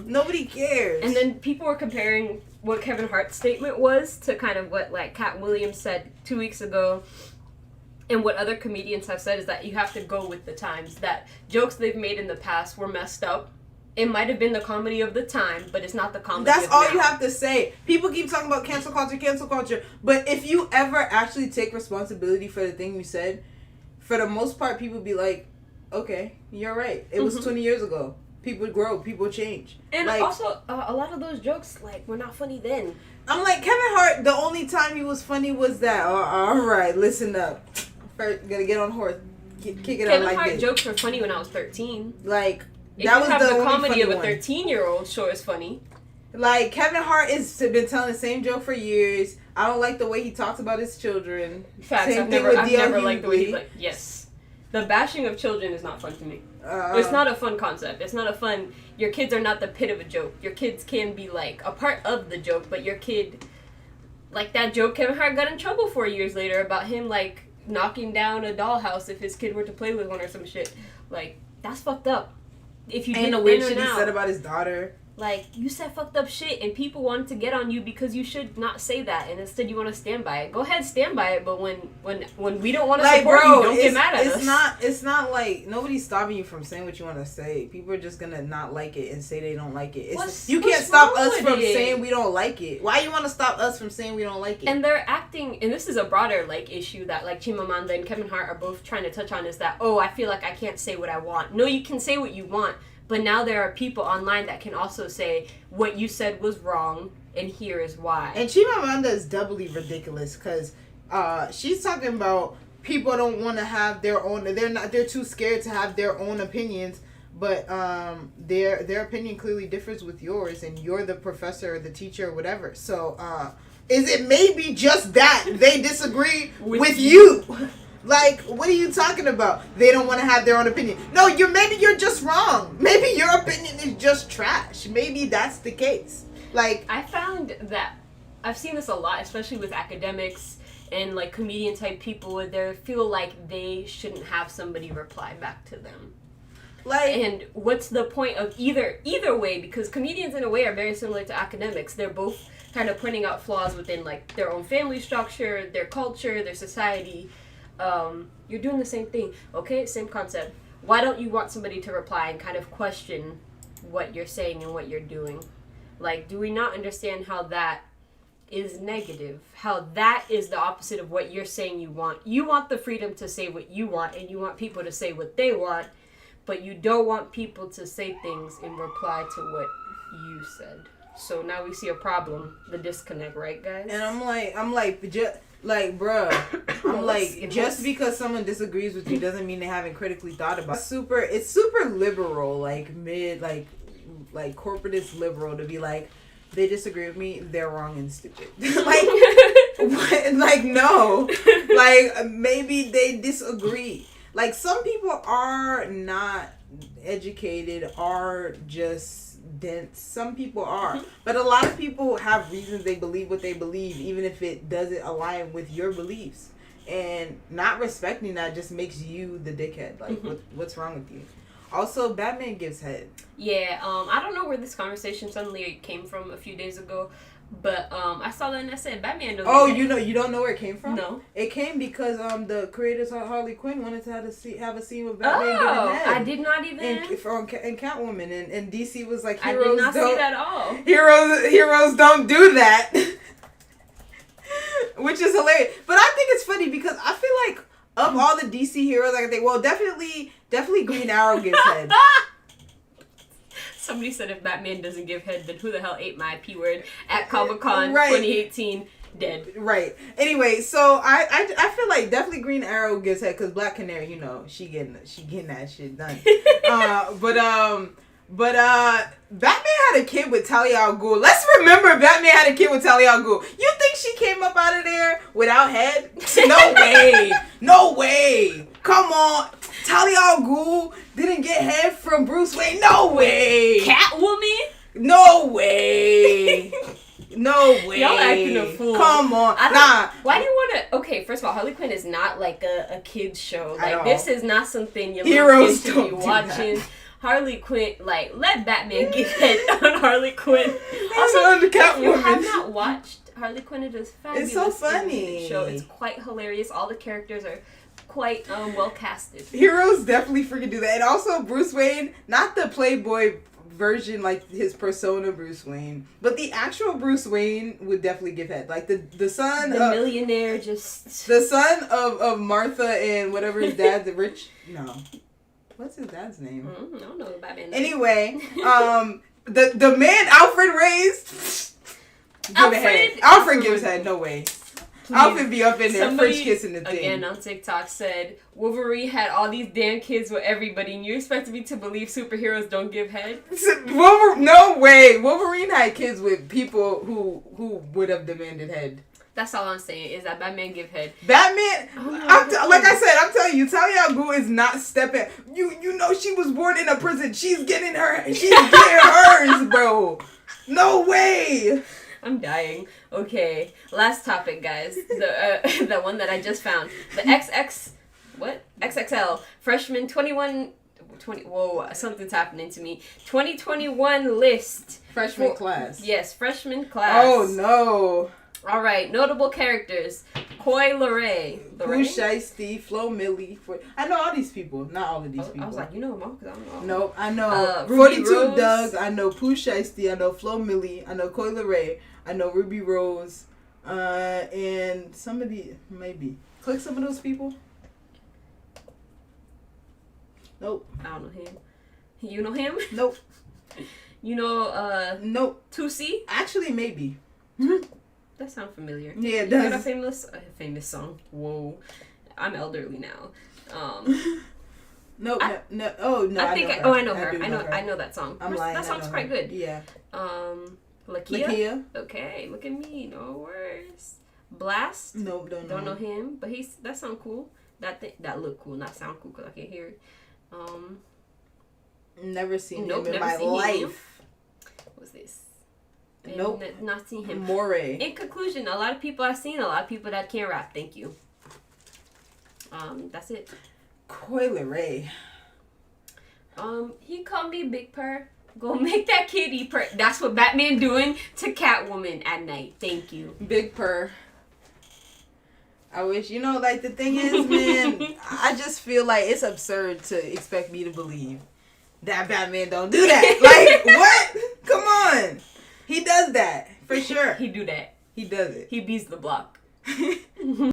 nobody cares. And then people were comparing what Kevin Hart's statement was to kind of what, like, Cat Williams said 2 weeks ago. And what other comedians have said is that you have to go with the times. That jokes they've made in the past were messed up. It might have been the comedy of the time, but it's not the comedy That's of all now. you have to say. People keep talking about cancel culture. But if you ever actually take responsibility for the thing you said, for the most part, people be like, okay, you're right. It was 20 years ago. People grow. People change. And like, also, a lot of those jokes, like, were not funny then. I'm like, Kevin Hart, the only time he was funny was that, all right, listen up. First, gotta get on horse. Kick it out like this. Kevin Hart jokes were funny when I was 13. Like, if that you was have the the comedy of a one. 13-year-old, sure is funny. Like, Kevin Hart has been telling the same joke for years. I don't like the way he talks about his children. Facts. Same I've thing never with D.L. liked the way Hughley. yes. The bashing of children is not fun to me. It's not a fun concept. It's not a fun... Your kids are not the pit of a joke. Your kids can be, like, a part of the joke, but your kid... Like, that joke Kevin Hart got in trouble for years later about him, like, knocking down a dollhouse if his kid were to play with one or some shit. Like, that's fucked up. If you and the weird shit he said about his daughter. Like, you said fucked up shit and people wanted to get on you because you should not say that, and instead you want to stand by it. Go ahead, stand by it, but when we don't want to support you, don't get mad at us. It's not like nobody's stopping you from saying what you want to say. People are just gonna not like it and say they don't like it. You can't stop us from saying we don't like it. Why you want to stop us from saying we don't like it? And they're acting, and this is a broader, like, issue that, like, Chimamanda and Kevin Hart are both trying to touch on, is that, I feel like I can't say what I want. No, you can say what you want. But now there are people online that can also say, what you said was wrong, and here is why. And Chimamanda is doubly ridiculous, because she's talking about people don't want to have their own, they're too scared to have their own opinions, but their opinion clearly differs with yours, and you're the professor or the teacher or whatever. So, is it maybe just that they disagree with you? Like, what are you talking about? They don't want to have their own opinion. No, maybe you're just wrong. Maybe your opinion is just trash. Maybe that's the case. Like, I found that I've seen this a lot, especially with academics and, like, comedian type people, where they feel like they shouldn't have somebody reply back to them. Like, and what's the point of either way? Because comedians in a way are very similar to academics. They're both kind of pointing out flaws within, like, their own family structure, their culture, their society. You're doing the same thing, okay? Same concept. Why don't you want somebody to reply and kind of question what you're saying and what you're doing? Like, do we not understand how that is negative? How that is the opposite of what you're saying you want. You want the freedom to say what you want, and you want people to say what they want, but you don't want people to say things in reply to what you said. So now we see a problem, the disconnect, right, guys? And I'm like, bruh, I'm like, just because someone disagrees with you doesn't mean they haven't critically thought about it. It's super liberal, like mid, like corporatist liberal to be like, they disagree with me, they're wrong and stupid. Like, Like, no. Like, maybe they disagree. Like, some people are not educated, are just dense. Some people are. But a lot of people have reasons they believe what they believe, even if it doesn't align with your beliefs. And not respecting that just makes you the dickhead. Like, what's wrong with you? Also, Batman gives head. Yeah, I don't know where this conversation suddenly came from a few days ago, but I saw that and I said Batman doesn't. Oh, you don't know where it came from? No. It came because the creators of Harley Quinn wanted to have a scene with Batman getting head. I did not even. And Catwoman and DC was like, I did not see that at all. Heroes don't do that. Which is hilarious. But I think it's funny because I feel like of all the DC heroes, I think, well, definitely Green Arrow gives head. Somebody said if Batman doesn't give head, then who the hell ate my P word at Comic-Con 2018? Dead. Right. Anyway, so I feel like definitely Green Arrow gives head because Black Canary, you know, she getting that shit done. But Batman had a kid with Talia al Ghul. Let's remember Batman had a kid with Talia al Ghul. You think she came up out of there without head? No way. No way. Come on. Talia al Ghul didn't get head from Bruce Wayne. No way. Catwoman? No way. No way. Y'all acting a fool. Come on. Why do you want to... Okay, first of all, Harley Quinn is not like a kid's show. Like, this is not something your little kids should be watching. Harley Quinn, like, let Batman get head on Harley Quinn. Also, under if you Catwoman. have not watched Harley Quinn, it is fabulous. It's so funny. Show. It's quite hilarious. All the characters are quite well casted. Heroes definitely freaking do that. And also Bruce Wayne, not the Playboy version, like his persona Bruce Wayne, but the actual Bruce Wayne would definitely give head. Like the son the millionaire, just the son of Martha and whatever his dad, the rich, no, what's his dad's name? I don't know about it. Anyway, the man Alfred raised Alfred gives head. No way. Please. Alfred be up in there French kissing the thing. Again on TikTok said Wolverine had all these damn kids with everybody, and you expect me to believe superheroes don't give head? No way. Wolverine had kids with people who would have demanded head. That's all I'm saying is that Batman give head. Batman, like I said, I'm telling you, Talia al Ghul is not stepping. You know she was born in a prison. She's getting hers, bro. No way. I'm dying. Okay, last topic, guys. The one that I just found. The XXL freshman 20. Whoa, something's happening to me. 2021 list. Freshman class. Yes, freshman class. Oh no. All right, notable characters: Coi Leray, Pooh Shiesty, Flo Milli. I know all these people. Not all of these people. I was like, you know them all because I don't No, know. I know 42 Rose. Doug. I know Pooh Shiesty. I know Flo Milli. I know Coi Leray. I know Ruby Rose. And somebody maybe click some of those people. Nope. I don't know him. You know him? Nope. You know nope. Tusi? Actually, maybe. That sounds familiar. Yeah, it you does. Got a famous song. Whoa, I'm elderly now. No. Oh no. I know her. I know that song. I'm lying. That song's quite good. Yeah. Lakia. Okay, look at me. No worse. Blast. Nope. Don't know him, but that sound cool. That look cool, not sound cool because I can't hear it. Never seen him in my life. What's this? Nope. Not seen him. Moray. In conclusion, a lot of people I've seen, a lot of people that can't rap. Thank you. That's it. Coi Leray. He called me Big Purr. Go make that kitty purr. That's what Batman doing to Catwoman at night. Thank you. Big Purr. I wish, like the thing is, man, I just feel like it's absurd to expect me to believe that Batman don't do that. Like, what? Come on. He does that, for sure. He do that. He does it. He beats the block.